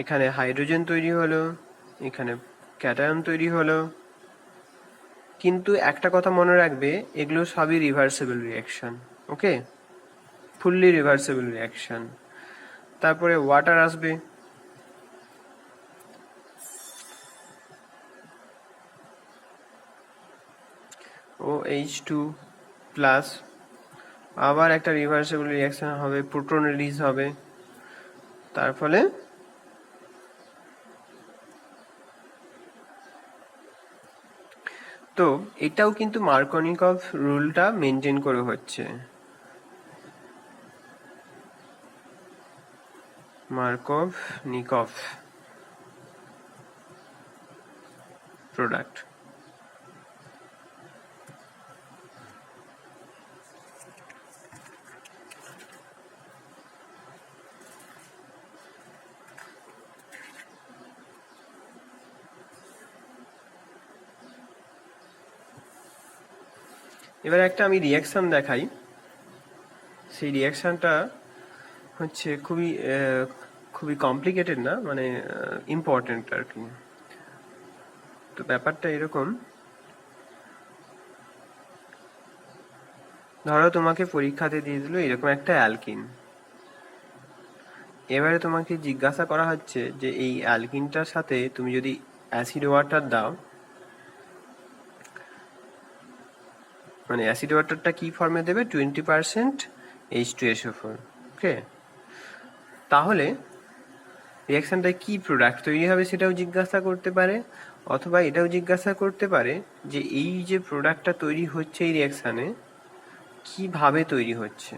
এখানে হাইড্রোজেন তৈরি হলো, এখানে ক্যাটায়ন তৈরি হলো। কিন্তু একটা কথা মনে রাখবে, এগুলো সবই রিভার্সেবল রিঅ্যাকশন, ওকে, ফুললি রিভার্সেবল রিঅ্যাকশন। তারপরে ওয়াটার আসবে, OH2 প্লাস, আবার একটা রিভার্সেবল রিঅ্যাকশন হবে, প্রোটন রিলিজ হবে, তার ফলে তো এটাও কিন্তু মার্কোনিকভ রুলটা মেনটেন করে হচ্ছে, মার্কোনিকভ প্রোডাক্ট। এবার একটা আমি রিঅ্যাকশন দেখাই, সেই রিঅ্যাকশনটা হচ্ছে খুবই কমপ্লিকেটেড না, মানে ইম্পর্টেন্ট আর কি। তো ব্যাপারটা এরকম, ধরো তোমাকে পরীক্ষাতে দিয়ে দিল এরকম একটা অ্যালকিন, এবারে তোমাকে জিজ্ঞাসা করা হচ্ছে যে এই অ্যালকিনটার সাথে তুমি যদি অ্যাসিড ওয়াটার দাও, মানে অ্যাসিড ওয়াটারটা কি ফর্মে দেবে, 20% H2SO4, ওকে। তাহলে রিঅ্যাকশনটায় কি প্রোডাক্ট তৈরি হবে সেটাও জিজ্ঞাসা করতে পারে, অথবা এটাও জিজ্ঞাসা করতে পারে যে এই যে প্রোডাক্টটা তৈরি হচ্ছে এই রিঅ্যাকশনে কিভাবে তৈরি হচ্ছে,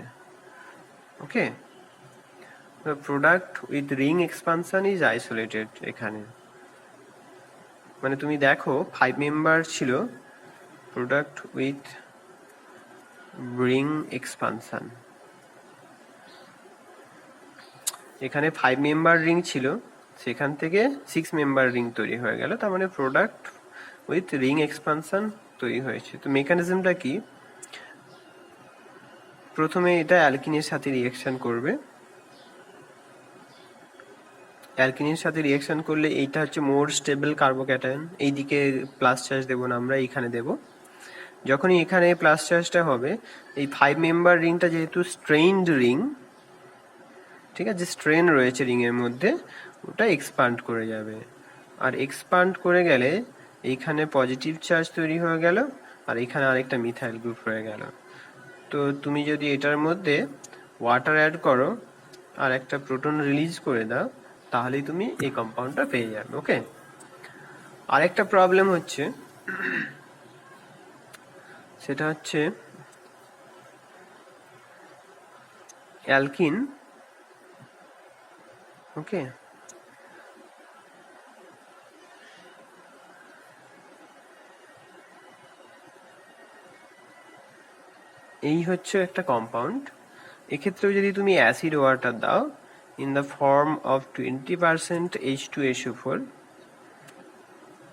ওকে। The product with ring expansion is isolated এখানে, মানে তুমি দেখো 5 মেম্বার ছিল প্রোডাক্ট উইথ রিং এক্সপানশন, এখানে 5 মেম্বার রিং ছিল, সেখান থেকে 6 মেম্বার রিং তৈরি হয়ে গেল, তার মানে প্রোডাক্ট উইথ রিং এক্সপানশন তৈরি হয়েছে। তো মেকানিজমটা কি, প্রথমে এটা অ্যালকিনের সাথে রিঅ্যাকশন করবে, অ্যালকিনের সাথে রিয়াকশন করলে এইটা হচ্ছে মোর স্টেবল কার্বোক্যাটায়ন, এইদিকে প্লাস চার্জ দেবো না আমরা, এইখানে দেব। যখনই এখানে প্লাস চার্জটা হবে, এই 5 মেম্বার রিংটা যেহেতু স্ট্রেইনড রিং, ঠিক আছে, স্ট্রেন রয়েছে রিংয়ের মধ্যে, ওটা এক্সপান্ড করে যাবে। আর এক্সপান্ড করে গেলে এইখানে পজিটিভ চার্জ তৈরি হয়ে গেল, আর এখানে আরেকটা মিথাইল গ্রুপ হয়ে গেল। তো তুমি যদি এটার মধ্যে ওয়াটার অ্যাড করো আর একটা প্রোটন রিলিজ করে দাও, তাহলেই তুমি এই কম্পাউন্ডটা পেয়ে যাবে। ওকে, আরেকটা প্রবলেম হচ্ছে, সেটা হচ্ছে অ্যালকিন। ওকে, এই হচ্ছে একটা কম্পাউন্ড। এক্ষেত্রেও যদি তুমি অ্যাসিড ওয়াটার দাও in the form of 20% H2SO4,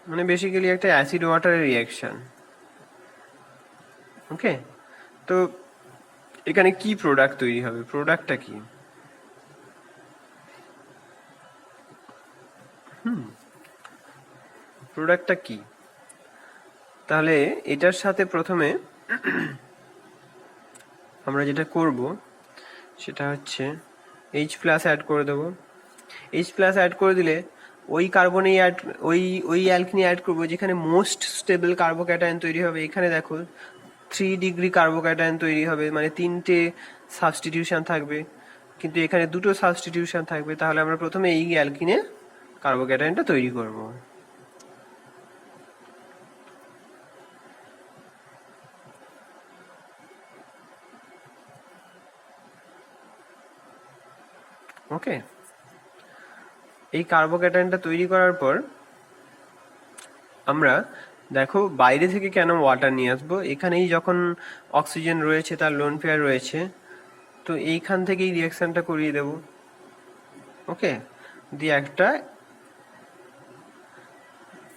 মানে বেসিক্যালি একটা অ্যাসিড ওয়াটারের রিয়াকশন। ওকে, তো এখানে কি প্রোডাক্ট তৈরি হবে, প্রোডাক্টটা কি? প্রোডাক্টটা কি? তাহলে এটার সাথে প্রথমে আমরা যেটা করব সেটা হচ্ছে H+ অ্যাড করে দেবো। H+ অ্যাড করে দিলে ওই কার্বনেই অ্যাড, ওই অ্যালকিনি অ্যাড করবো যেখানে মোস্ট স্টেবল কার্বোক্যাটায়ন তৈরি হবে। এখানে দেখো 3 ডিগ্রি কার্বোক্যাটায়ন তৈরি হবে, মানে 3টে সাবস্টিটিউশন থাকবে, কিন্তু এখানে 2টো সাবস্টিটিউশন থাকবে। তাহলে আমরা প্রথমে এই অ্যালকিনে কার্বোক্যাটায়নটা তৈরি করব। ওকে, এই কার্বোক্যাটায়নটা তৈরি করার পর আমরা দেখো বাইরে থেকে কেন ওয়াটার নিয়ে আসবো, এখানেই যখন অক্সিজেন রয়েছে, তার লোন পেয়ার রয়েছে, তো এইখান থেকেই রিয়াকশনটা করিয়ে দেব। ওকে, দিয়ে একটা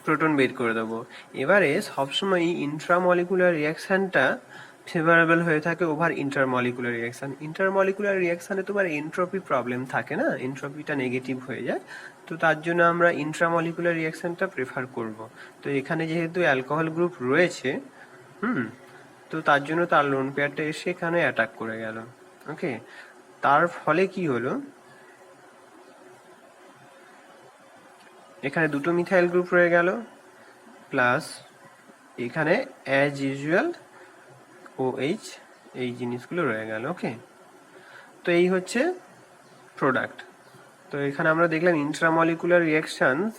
প্রোটন বের করে দেবো। এবারে সবসময় ইন্ট্রামলিকুলার রিয়াকশনটা ফেভারেবল হয়ে থাকে ওভার ইন্টারমলিকুলার রিয়াকশন। ইন্টারমলিকুলার রিয়াকশনে তোমার এন্ট্রপি প্রবলেম থাকে না, এন্ট্রপিটা নেগেটিভ হয়ে যায়, তো তার জন্য আমরা ইন্ট্রামলিকুলার রিয়াকশনটা প্রেফার করব। তো এখানে যেহেতু অ্যালকোহল গ্রুপ রয়েছে, তো তার জন্য তার লোন পেয়ারটা এসে এখানে অ্যাটাক করে গেল। ওকে, তার ফলে কি হলো, এখানে 2টো মিথাইল গ্রুপ রয়ে গেল, প্লাস এখানে অ্যাজ ইউজুয়াল OH, এই জিনিসগুলো রয়ে গেল। ওকে, তো এই হচ্ছে প্রোডাক্ট। তো এখানে আমরা দেখলাম intramolecular reactions,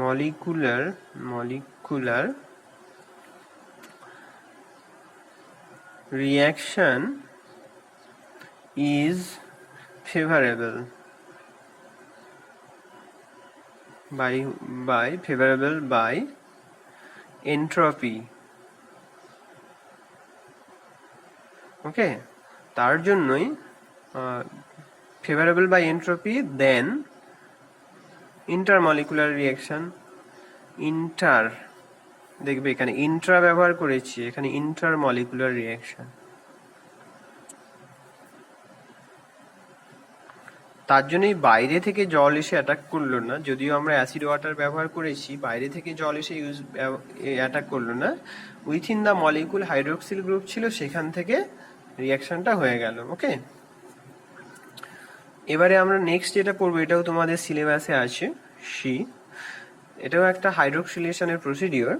molecular reaction is favorable by entropy. Okay, তার জন্যই favorable by entropy, then intermolecular reaction, দেখবে এখানে ইন্ট্রা ব্যবহার করেছি, এখানে ইন্টারমলিকুলার রিয়াকশন। তার জন্যই বাইরে থেকে জল এসে অ্যাটাক করলো না, যদিও আমরা অ্যাসিড ওয়াটার ব্যবহার করেছি, বাইরে থেকে জল এসে অ্যাটাক করলো না, within the molecule hydroxyl group ছিল, সেখান থেকে রিয়াকশনটা হয়ে গেল। ওকে, এবারে আমরা নেক্সট যেটা পড়বো, এটাও তোমাদের সিলেবাসে আছে, এটাও একটা হাইড্রোক্সিলেশনের প্রসিডিওর।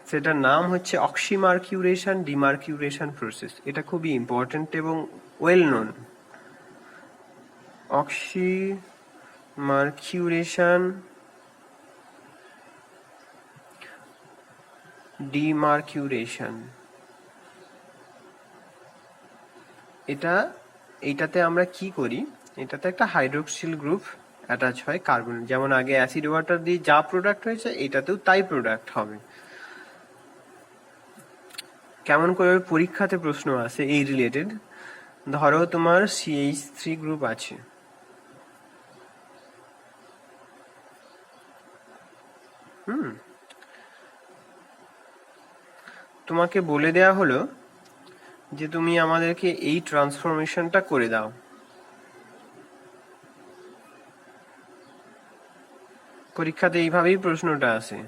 সেটার নাম হচ্ছে অক্সিমার্কিউরেশন ডিমার্কিউরেশন প্রসেস। এটা খুবই ইম্পর্টেন্ট এবং ওয়েল নোন। অক্সিমার্কিউরেশন ডিমার্কিউরেশন, এইটাতে আমরা কি করি, এটাতে একটা হাইড্রোক্সিল গ্রুপ অ্যাটাচ হয় কার্বন, যেমন আগে অ্যাসিড ওয়াটার দিয়ে যা প্রোডাক্ট হয়েছে এটাতেও তাই প্রোডাক্ট হবে। কেমন করে পরীক্ষাতে প্রশ্ন আসে এই রিলেটেড, ধরো তোমার CH3 গ্রুপ আছে, তোমাকে বলে দেয়া হলো যে তুমি আমাদেরকে এই ট্রান্সফরমেশনটা করে দাও। পরীক্ষাতে এইভাবেই প্রশ্নটা আসে,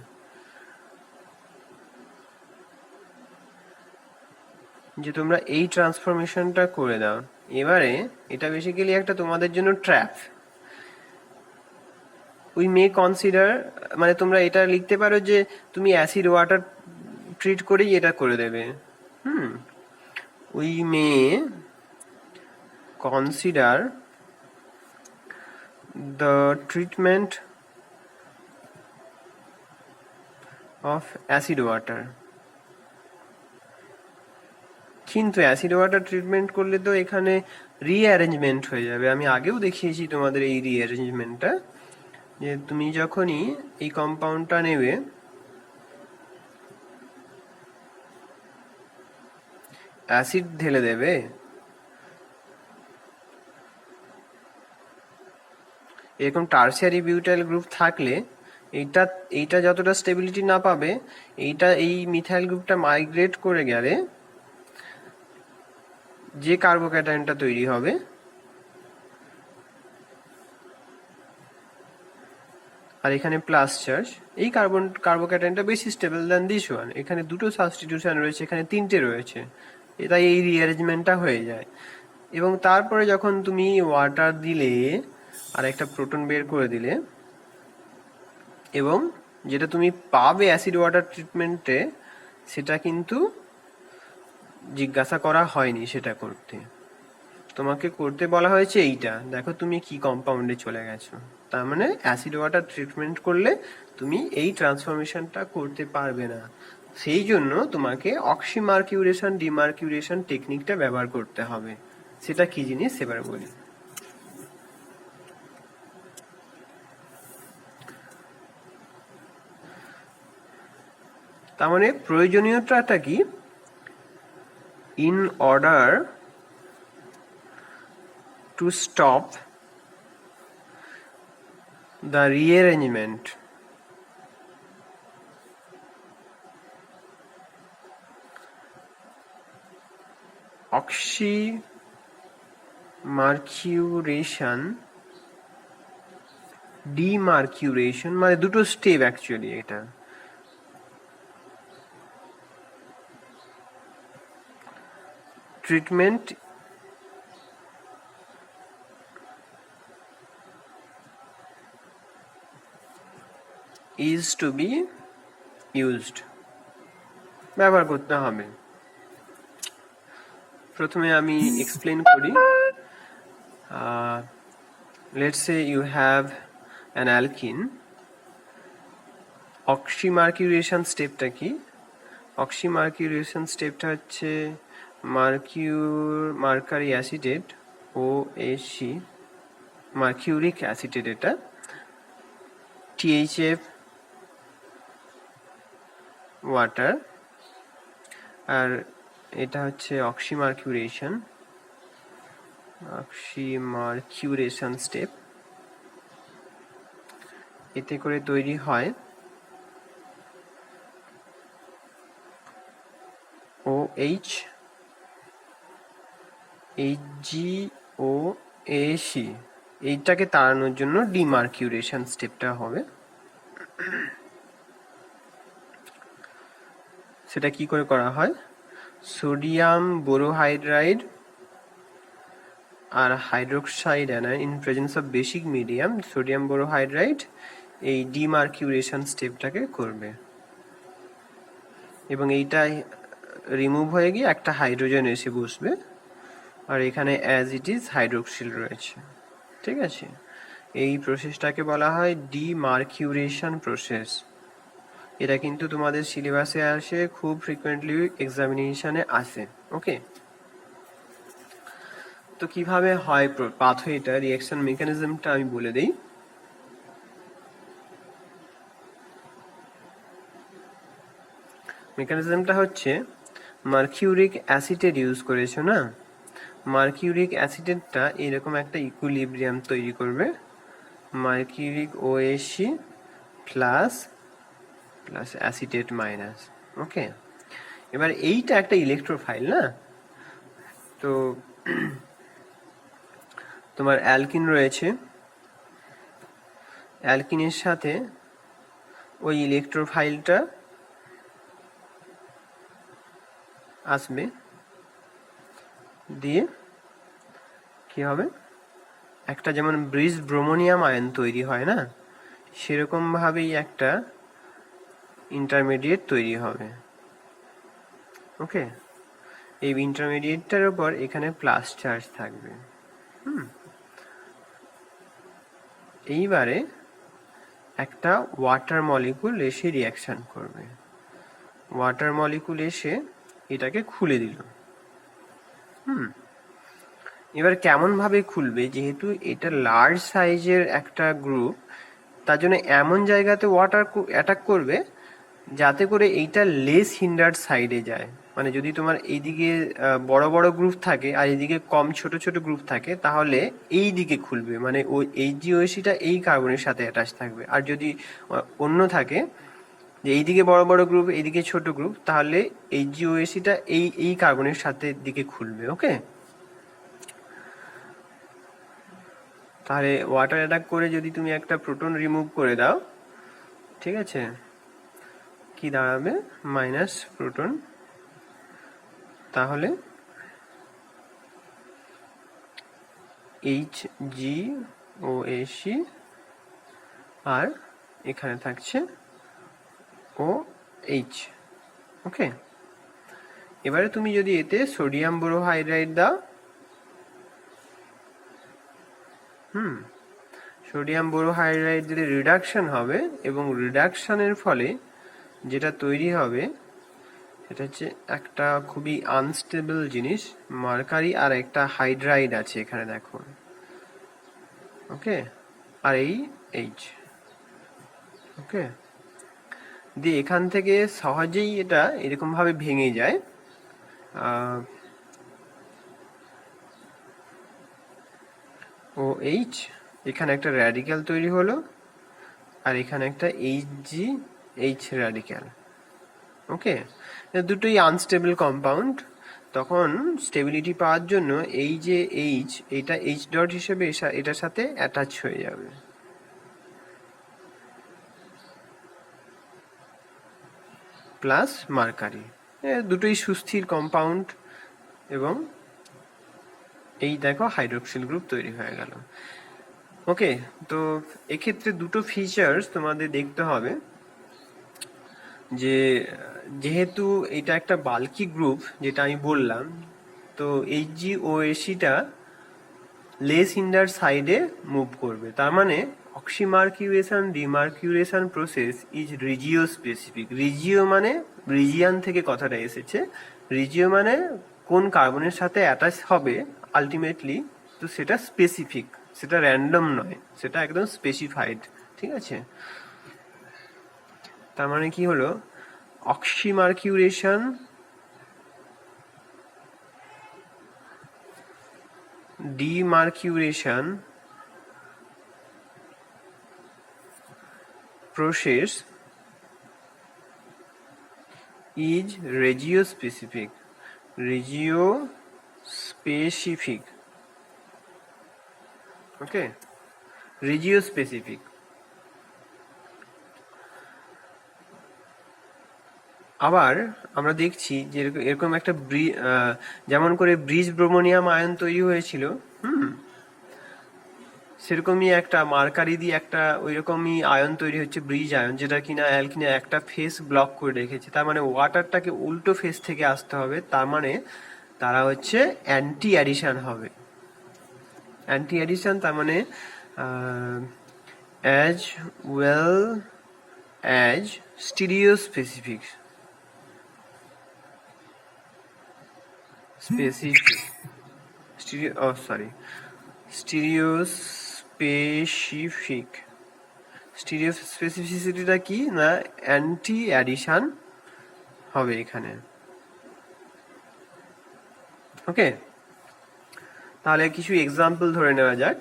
যে তোমরা এই ট্রান্সফরমেশনটা করে দাও। এবারে এটা বেসিক্যালি একটা তোমাদের জন্য ট্র্যাপ। উই মে কনসিডার, মানে তোমরা এটা লিখতে পারো যে তুমি অ্যাসিড ওয়াটার ট্রিট করেই এটা করে দেবে। We may consider the treatment of acid water. কিন্তু অ্যাসিড ওয়াটার ট্রিটমেন্ট করলে তো এখানে রিঅ্যারেঞ্জমেন্ট হয়ে যাবে। আমি আগেও দেখিয়েছি তোমাদের এই রিঅ্যারেঞ্জমেন্টটা, যে তুমি যখনই এই কম্পাউন্ডটা নেবে, অ্যাসিড ঢেলে দেবে, এরকম টারসিয়ারি বিউটাইল গ্রুপ থাকলে এইটা যতটা স্টেবিলিটি না পাবে, এই মিথাইল গ্রুপটা মাইগ্রেট করে গেলে যে কার্বোক্যাটায়নটা তৈরি হবে, আর এখানে প্লাস চার্জ, এই কার্বোক্যাটায়নটা বেশি স্টেবল দ্যান দিস ওয়ান। এখানে দুটো সাবস্টিটিউশন রয়েছে, এখানে তিনটে রয়েছে, তাই এই রিঅ্যারেঞ্জমেন্টটা হয়ে যায়। এবং তারপরে যখন তুমি ওয়াটার দিলে আর একটা প্রোটন বের করে দিলে, এবং যেটা তুমি পাবে অ্যাসিড ওয়াটার ট্রিটমেন্টে, সেটা কিন্তু জিজ্ঞাসা করা হয়নি সেটা করতে। তোমাকে করতে বলা হয়েছে এইটা, দেখো তুমি কি কম্পাউন্ডে চলে গেছো। তার মানে অ্যাসিড ওয়াটার ট্রিটমেন্ট করলে তুমি এই ট্রান্সফরমেশনটা করতে পারবে না। সেই জন্য তোমাকে অক্সিমার্কিউরেশন ডিমার্কিউরেশন টেকনিকটা ব্যবহার করতে হবে। সেটা কি জিনিস এবার বলি। তার মানে প্রয়োজনীয়তাটা কি? In order to stop the rearrangement oxymercuration demercuration, মানে দুটো স্টেপ অ্যাকচুয়ালি এটা। Treatment is to be used, ব্যবহার করতে হবে। প্রথমে আমি এক্সপ্লেন করি। Let's say you have an alkene. Oxymercuration স্টেপটা কি? অক্সিমার্কিউরেশন স্টেপটা হচ্ছে mercury acetate, OAC, mercuric acetate, এটা THF ওয়াটার, আর এটা হচ্ছে অক্সিমার্কিউরেশন স্টেপ। এতে করে তৈরি হয় OH, HgOAC। এইটাকে তাড়ানোর জন্য ডিমার্কিউরেশন স্টেপটা হবে। সেটা কি করে করা হয়? সোডিয়াম বোরোহাইড্রাইড আর hydroxide anion in presence of basic medium, sodium borohydride এই ডিমার্কিউরেশন স্টেপটাকে করবে, এবং এইটা রিমুভ হয়ে গিয়ে একটা হাইড্রোজেন এসে বসবে, আর এখানে অ্যাজ ইট ইজ হাইড্রোক্সিল রয়েছে। ঠিক আছে, এই প্রসেসটাকে বলা হয় ডিমার্কিউরেশন প্রসেস। এটা কিন্তু তোমাদের সিলেবাসে আসে, খুব ফ্রিকোয়েন্টলি এক্সামিনেশনে আসে। ওকে, তো কিভাবে হয় পাথওয়েটা, রিঅ্যাকশন মেকানিজমটা আমি বলে দেই। মেকানিজমটা হচ্ছে, মার্কিউরিক অ্যাসিটেট ইউজ করেছো না, মার্কিউরিক অ্যাসিটেটটা এরকম একটা ইকুইলিব্রিয়াম তৈরি করবে, mercuric OAC plus acetate minus. Okay, এবার এইটা একটা ইলেকট্রোফাইল না, তো তোমার অ্যালকিন রয়েছে, অ্যালকিনের সাথে ওই ইলেকট্রোফাইলটা আসবে, দিয়ে কি হবে, একটা যেমন ব্রিজ ব্রোমোনিয়াম আয়ন তৈরি হয় না, সেরকম ভাবেই একটা ইন্টারমিডিয়েট তৈরি হবে। ওকে, এই ইন্টারমিডিয়েটটার উপর এখানে প্লাস চার্জ থাকবে। এইবারে একটা ওয়াটার মলিকুল এসে রিয়াকশন করবে, ওয়াটার মলিকুল এসে এটাকে খুলে দিল। এবার কেমন ভাবে খুলবে, যেহেতু এটা লার্জ সাইজের একটা গ্রুপ, তার জন্য এমন জায়গাতে ওয়াটার অ্যাটাক করবে যাতে করে এইটা লেস হিন্ডার্ড সাইডে যায়। মানে যদি তোমার এইদিকে বড় বড় গ্রুপ থাকে আর এইদিকে কম ছোট ছোট গ্রুপ থাকে, তাহলে এই দিকে খুলবে, মানে ওই HgOHটা এই কার্বনের সাথে অ্যাটাচ থাকবে। আর যদি অন্য থাকে যে এইদিকে বড় বড় গ্রুপ এইদিকে ছোট গ্রুপ, তাহলে HgOHটা এই কার্বনের সাথে দিকে খুলবে। ওকে, তাহলে ওয়াটার অ্যাটাক করে যদি তুমি একটা প্রোটন রিমুভ করে দাও, ঠিক আছে, কি দাঁড়াবে, মাইনাস প্রোটন। তাহলে HgOH আর এখানে থাকছে OH। ওকে, এবারে তুমি যদি এতে সোডিয়াম বোরোহাইড্রাইড দাও, সোডিয়াম বোরোহাইড্রাইড দিলে রিডাকশন হবে, এবং রিডাকশনের ফলে যেটা তৈরি হবে সেটা হচ্ছে একটা খুবই আনস্টেবল জিনিস, মার্কারি, আর একটা হাইড্রাইড আছে এখানে দেখো। ওকে, আর এই H। ওকে, দিয়ে এখান থেকে সহজেই এটা এরকম ভাবে ভেঙে যায়। OH, এখানে একটা র্যাডিক্যাল তৈরি হলো, আর এখানে একটা HgH র্যাডিক্যাল। ওকে, দুটোই আনস্টেবল কম্পাউন্ড। তখন স্টেবিলিটি পাওয়ার জন্য এই যে H, এটা H ডট হিসেবে এটার সাথে অ্যাটাচ হয়ে যাবে। প্লাস মার্কারি, দুটোই সুস্থির কম্পাউন্ড, এবং এই দেখো হাইড্রোক্সিল গ্রুপ তৈরি হয়ে গেল। ওকে, তো এক্ষেত্রে দুটো ফিচার্স তোমাদের দেখতে হবে, যে যেহেতু এটা একটা বাল্কি গ্রুপ যেটা আমি বললাম, তো HgOHটা লেস হিন্ডার সাইডে মুভ করবে, তার মানে অক্সিমার্কিউরেশন ডিমার্কিউরেশন প্রসেস ইজ রিজিও স্পেসিফিক। রিজিও মানে রিজিয়ান থেকে কথাটা এসেছে, রিজিও মানে কোন কার্বনের সাথে অ্যাটাচ হবে আলটিমেটলি, তো সেটা স্পেসিফিক, সেটা র্যান্ডম নয়, সেটা একদম স্পেসিফাইড। ঠিক আছে, তার মানে কি হলো, অক্সিমার্কিউরেশন demarcuration process is regiospecific. Okay, regiospecific। আবার আমরা দেখছি যে এরকম একটা যেমন করে ব্রিজ ব্রোমোনিয়াম আয়ন তৈরি হয়েছিল, সেরকমই একটা মার্কারি দিয়ে একটা ওইরকমই আয়ন তৈরি হচ্ছে, ব্রিজ আয়ন, যেটা কিনা অ্যালকিনে একটা ফেস ব্লক করে রেখেছে। তার মানে ওয়াটারটাকে উল্টো ফেস থেকে আসতে হবে, তার মানে তারা হচ্ছে অ্যান্টি অ্যাডিশন হবে। অ্যান্টি অ্যাডিশন তার মানে অ্যাজ ওয়েল অ্যাজ স্টিরিওস্পেসিফিক। স্টিরিওস্পেসিফিসিটিটা কি না, অ্যান্টি অ্যাডিশন হবে এখানে। ওকে, তাহলে কিছু এক্সাম্পল ধরে নেওয়া যাক।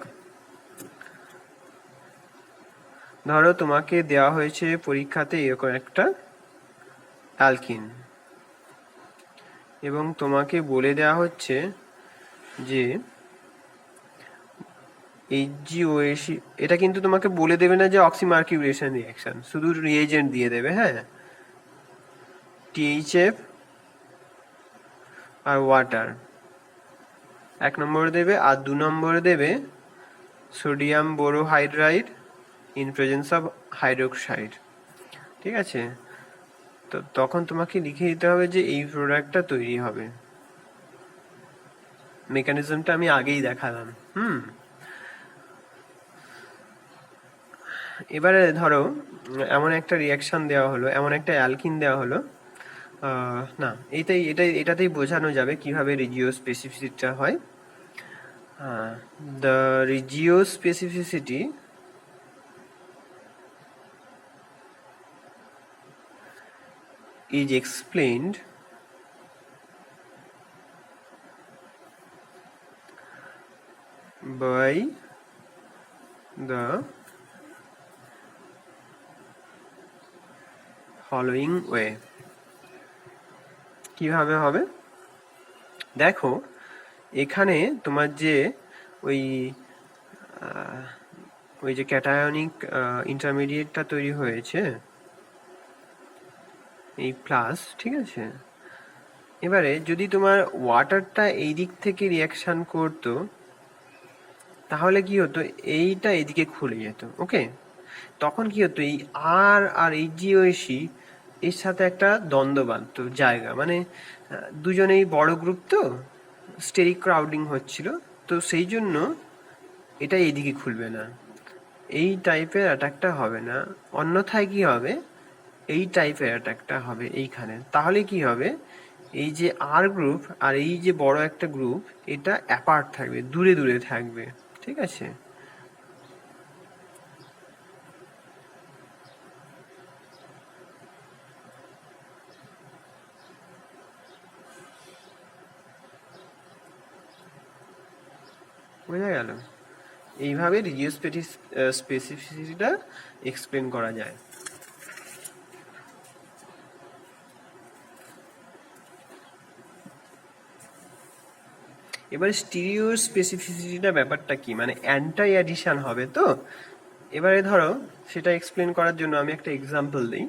ধরো তোমাকে দেওয়া হয়েছে পরীক্ষাতে এরকম একটা অ্যালকিন, এবং তোমাকে বলে দেওয়া হচ্ছে যে HgOH, এটা কিন্তু তোমাকে বলে দেবে না যে অক্সিমার্কিউরেশন রিয়াকশন, শুধু রিয়েজেন্ট দিয়ে দেবে। হ্যাঁ, THF আর ওয়াটার 1 নম্বরে দেবে, আর 2 নম্বরে দেবে sodium borohydride in presence of hydroxide. ঠিক আছে, তো তখন তোমাকে লিখে দিতে হবে যে এই প্রোডাক্টটা তৈরি হবে। মেকানিজমটা আমি আগেই দেখালাম। এবারে ধরো এমন একটা রিয়াকশন দেওয়া হলো, এমন একটা অ্যালকিন দেওয়া হলো, না এটাতেই বোঝানো যাবে কিভাবে রিজিও স্পেসিফিসিটিটা হয়। The regiospecificity is explained by the following way. কিভাবে হবে দেখো, এখানে তোমার যে ওই ওই যে ক্যাটায়নিক ইন্টারমিডিয়েটটা তৈরি হয়েছে এই প্লাস, ঠিক আছে, এবারে যদি তোমার ওয়াটারটা এই দিক থেকে রিয়াকশন করতো তাহলে কি হতো, এইটা এদিকে খুলে যেত। ওকে, তখন কি হতো, এই আর HgOH এর সাথে একটা দ্বন্দ্ব বাঁধতো জায়গা, মানে দুজনেই বড় গ্রুপ, তো স্টেরিক ক্রাউডিং হচ্ছিল, তো সেই জন্য এটা এইদিকে খুলবে না, এই টাইপের অ্যাটাকটা হবে না। অন্যথায় কি হবে, এই টাইপের অ্যাটাকটা হবে এইখানে। তাহলে কি হবে, এই যে আর গ্রুপ আর এই যে বড় একটা গ্রুপ, এটা অ্যাপার্ট থাকবে, দূরে দূরে থাকবে। ঠিক আছে, বোঝা গেল? এইভাবে রিজিও স্পেসিফিসিটিটা এক্সপ্লেন করা যায়। এবার স্টিরিও স্পেসিফিসিটিটা ব্যাপারটা কি, মানে অ্যান্টাই অ্যাডিশন হবে। তো এবারে ধরো সেটা এক্সপ্লেন করার জন্য আমি একটা এক্সাম্পল দিই।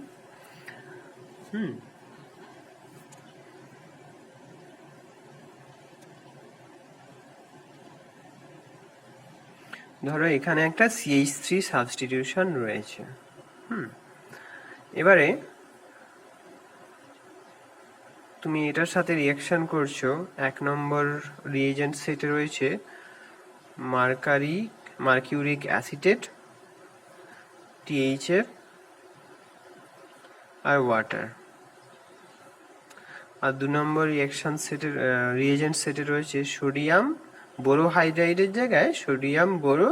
ধরো এখানে একটা CH3 সাবস্টিটিউশন রয়েছে। এবারে তুমি এটার সাথে রিয়াকশন করছো, 1 নম্বর রিয়েজেন্ট সেটে রয়েছে মার্কিউরিক অ্যাসিটেট, THF আর ওয়াটার। আর 2 নম্বর রিয়েজেন্ট সেটে রয়েছে সোডিয়াম বোরোহাইড্রাইডের জায়গায় সোডিয়াম বোরো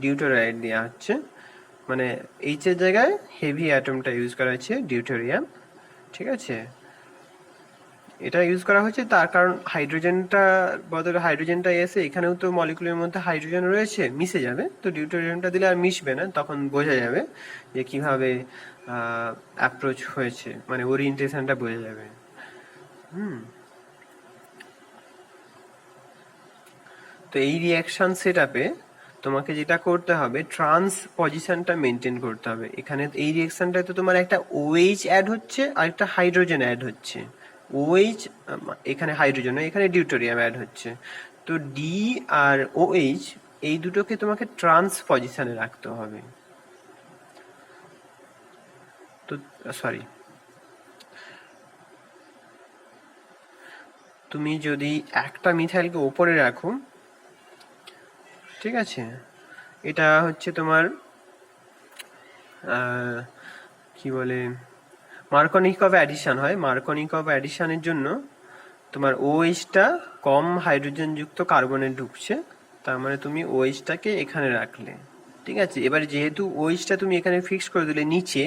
ডিউটোরাইড দেওয়া হচ্ছে, মানে H এর জায়গায় হেভি অ্যাটমটা ইউজ করা হচ্ছে ডিউটোরিয়াম। ঠিক আছে, এটা ইউজ করা হচ্ছে তার কারণ হাইড্রোজেনটা বদলে হাইড্রোজেনটা এসে এখানেও তো মলিকুলের মধ্যে হাইড্রোজেন রয়েছে, মিশে যাবে, তো ডিউটোরিয়ামটা দিলে আর মিশবে না, তখন বোঝা যাবে যে কিভাবে অ্যাপ্রোচ হয়েছে, মানে ওরিয়েন্টেশনটা বোঝা যাবে। তো এই রিয়াকশন সেটআপে তোমাকে যেটা করতে হবে, ট্রান্স পজিশনটা মেনটেন করতে হবে। এখানে এই রিয়াকশনটায় তো তোমার একটা OH অ্যাড হচ্ছে আর একটা হাইড্রোজেন অ্যাড হচ্ছে। OH এখানে হাইড্রোজেন, এখানে ডিউটোরিয়াম অ্যাড হচ্ছে। তো ডি আর OH এই দুটোকে তোমাকে ট্রান্স পজিশনে রাখতে হবে। তো সরি, তুমি যদি একটা মিথাইলকে ওপরে রাখো, ঠিক আছে, এটা হচ্ছে তোমার কি বলে মার্কনিকভ অ্যাডিশন হয়। মার্কনিকভ অ্যাডিশনের জন্য তোমার OH-টা কম হাইড্রোজেন যুক্ত কার্বনে ঢুকছে, তার মানে তুমি OH-টাকে এখানে রাখলে। ঠিক আছে, এবার যেহেতু OH-টা তুমি এখানে ফিক্স করে দিলে নিচে,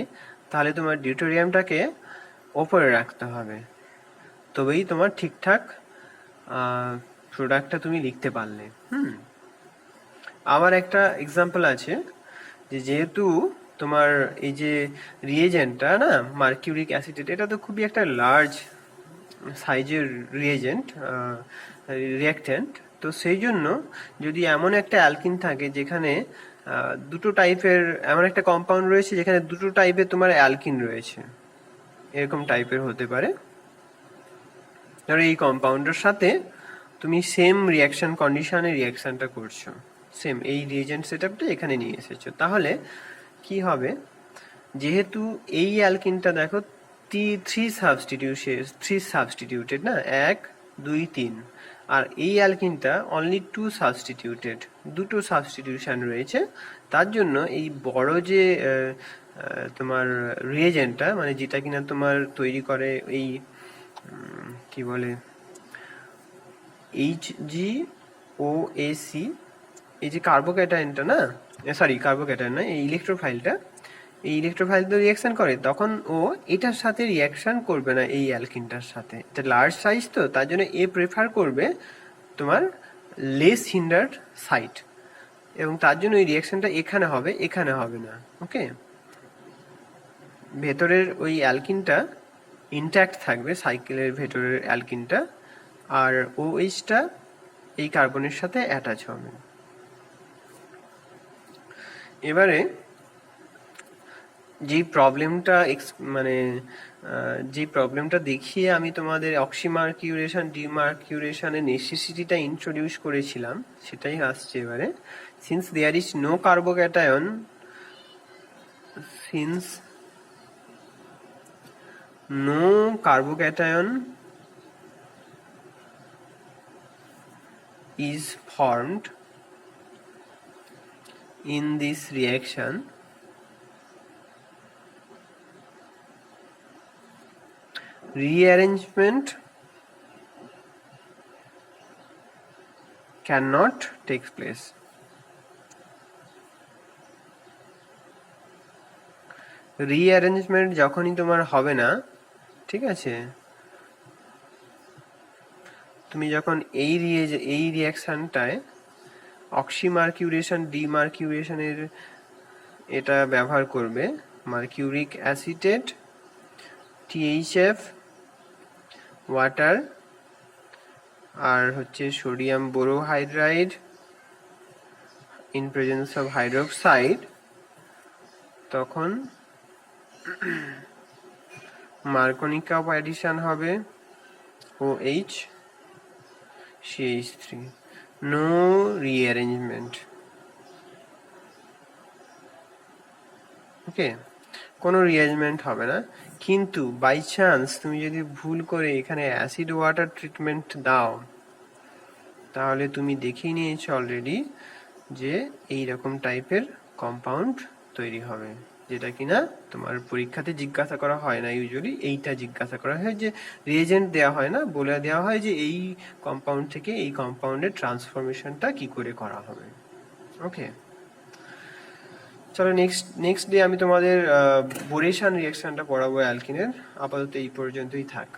তাহলে তোমার ডিউটোরিয়ামটাকে ওপরে রাখতে হবে, তবেই তোমার ঠিকঠাক প্রোডাক্টটা তুমি লিখতে পারলে। আবার একটা এক্সাম্পল আছে, যে যেহেতু তোমার এই যে রিয়েজেন্টটা না মার্কিউরিক অ্যাসিটেট, এটা তো খুবই একটা লার্জ সাইজের রিয়েজেন্ট রিয়াক্ট্যান্ট, তো সেই জন্য যদি এমন একটা অ্যালকিন থাকে যেখানে দুটো টাইপের, এমন একটা কম্পাউন্ড রয়েছে যেখানে দুটো টাইপের তোমার অ্যালকিন রয়েছে, এরকম টাইপের হতে পারে। ধরো এই কম্পাউন্ডের সাথে তুমি সেম রিয়াকশন কন্ডিশনে রিয়াকশনটা করছো, সেম এই রিএজেন্ট সেটআপটা এখানে নিয়ে এসেছো, তাহলে কি হবে, যেহেতু এই অ্যালকিনটা দেখো থ্রি সাবস্টিটিউটেড না, 1 2 3, আর এই অ্যালকিনটা অনলি 2 সাবস্টিটিউটেড, দুটো সাবস্টিটিউশন রয়েছে। তার জন্য এই বড় যে তোমার রিএজেন্টটা, মানে যেটা কিনা তোমার তৈরি করে এই কি বলে HgOAc, এই যে কার্বোক্যাটায়নটা না, সরি কার্বোক্যাটায়ন না, এই ইলেকট্রোফাইলটা, এই ইলেকট্রোফাইল তো রিয়াকশন করে, তখন ও এটার সাথে রিয়াকশন করবে না এই অ্যালকিনটার সাথে, এটা লার্জ সাইজ তো, তার জন্য এ প্রেফার করবে তোমার লেস হিন্ডার্ড সাইট, এবং তার জন্য এই রিয়াকশনটা এখানে হবে, এখানে হবে না। ওকে, ভেতরের ওই অ্যালকিনটা ইনট্যাক্ট থাকবে, সাইকেলের ভেতরের অ্যালকিনটা, আর OH-টা এই কার্বনের সাথে অ্যাটাচ হবে। এবারে যেই প্রবলেমটা যে প্রবলেমটা দেখিয়ে আমি তোমাদের অক্সিমার্কিউরেশন ডিমার্কিউরেশনের নেসেসিটিটা ইন্ট্রোডিউস করেছিলাম, সেটাই আসছে এবারে। Since there is no carbocation, since no carbocation is formed in this reaction, rearrangement cannot take place. Rearrangement যখনই তোমার হবে না, ঠিক আছে, তুমি যখন এই রিয়াকশনটায় অক্সিমার্কিউরেশন ডিমার্কিউরেশনের এটা ব্যবহার করবে, মার্কিউরিক অ্যাসিটেট, THF, ওয়াটার, আর হচ্ছে sodium borohydride in presence of hydroxide, Markovnikov কাপ অ্যাডিশন হবে OH CH3, no rearrangement. Okay, কোনো রিঅ্যারেঞ্জমেন্ট হবে না। কিন্তু বাই চান্স তুমি যদি ভুল করে এখানে অ্যাসিড ওয়াটার ট্রিটমেন্ট দাও, তাহলে তুমি দেখেই নিয়েছো অলরেডি যে এই রকম টাইপের কম্পাউন্ড তৈরি হবে, যেটা কিনা তোমার পরীক্ষাতে জিজ্ঞাসা করা হয় না ইউজুয়ালি, এইটা জিজ্ঞাসা করা হয় যে রিএজেন্ট দেওয়া হয় না, বলে দেওয়া হয় যে এই কম্পাউন্ড থেকে এই কম্পাউন্ডের ট্রান্সফরমেশনটা কি করে করা হবে। ওকে, চলো নেক্সট ডে আমি তোমাদের বোরেশন রিয়াকশনটা পড়াবো অ্যালকিনের। আপাতত এই পর্যন্তই থাক।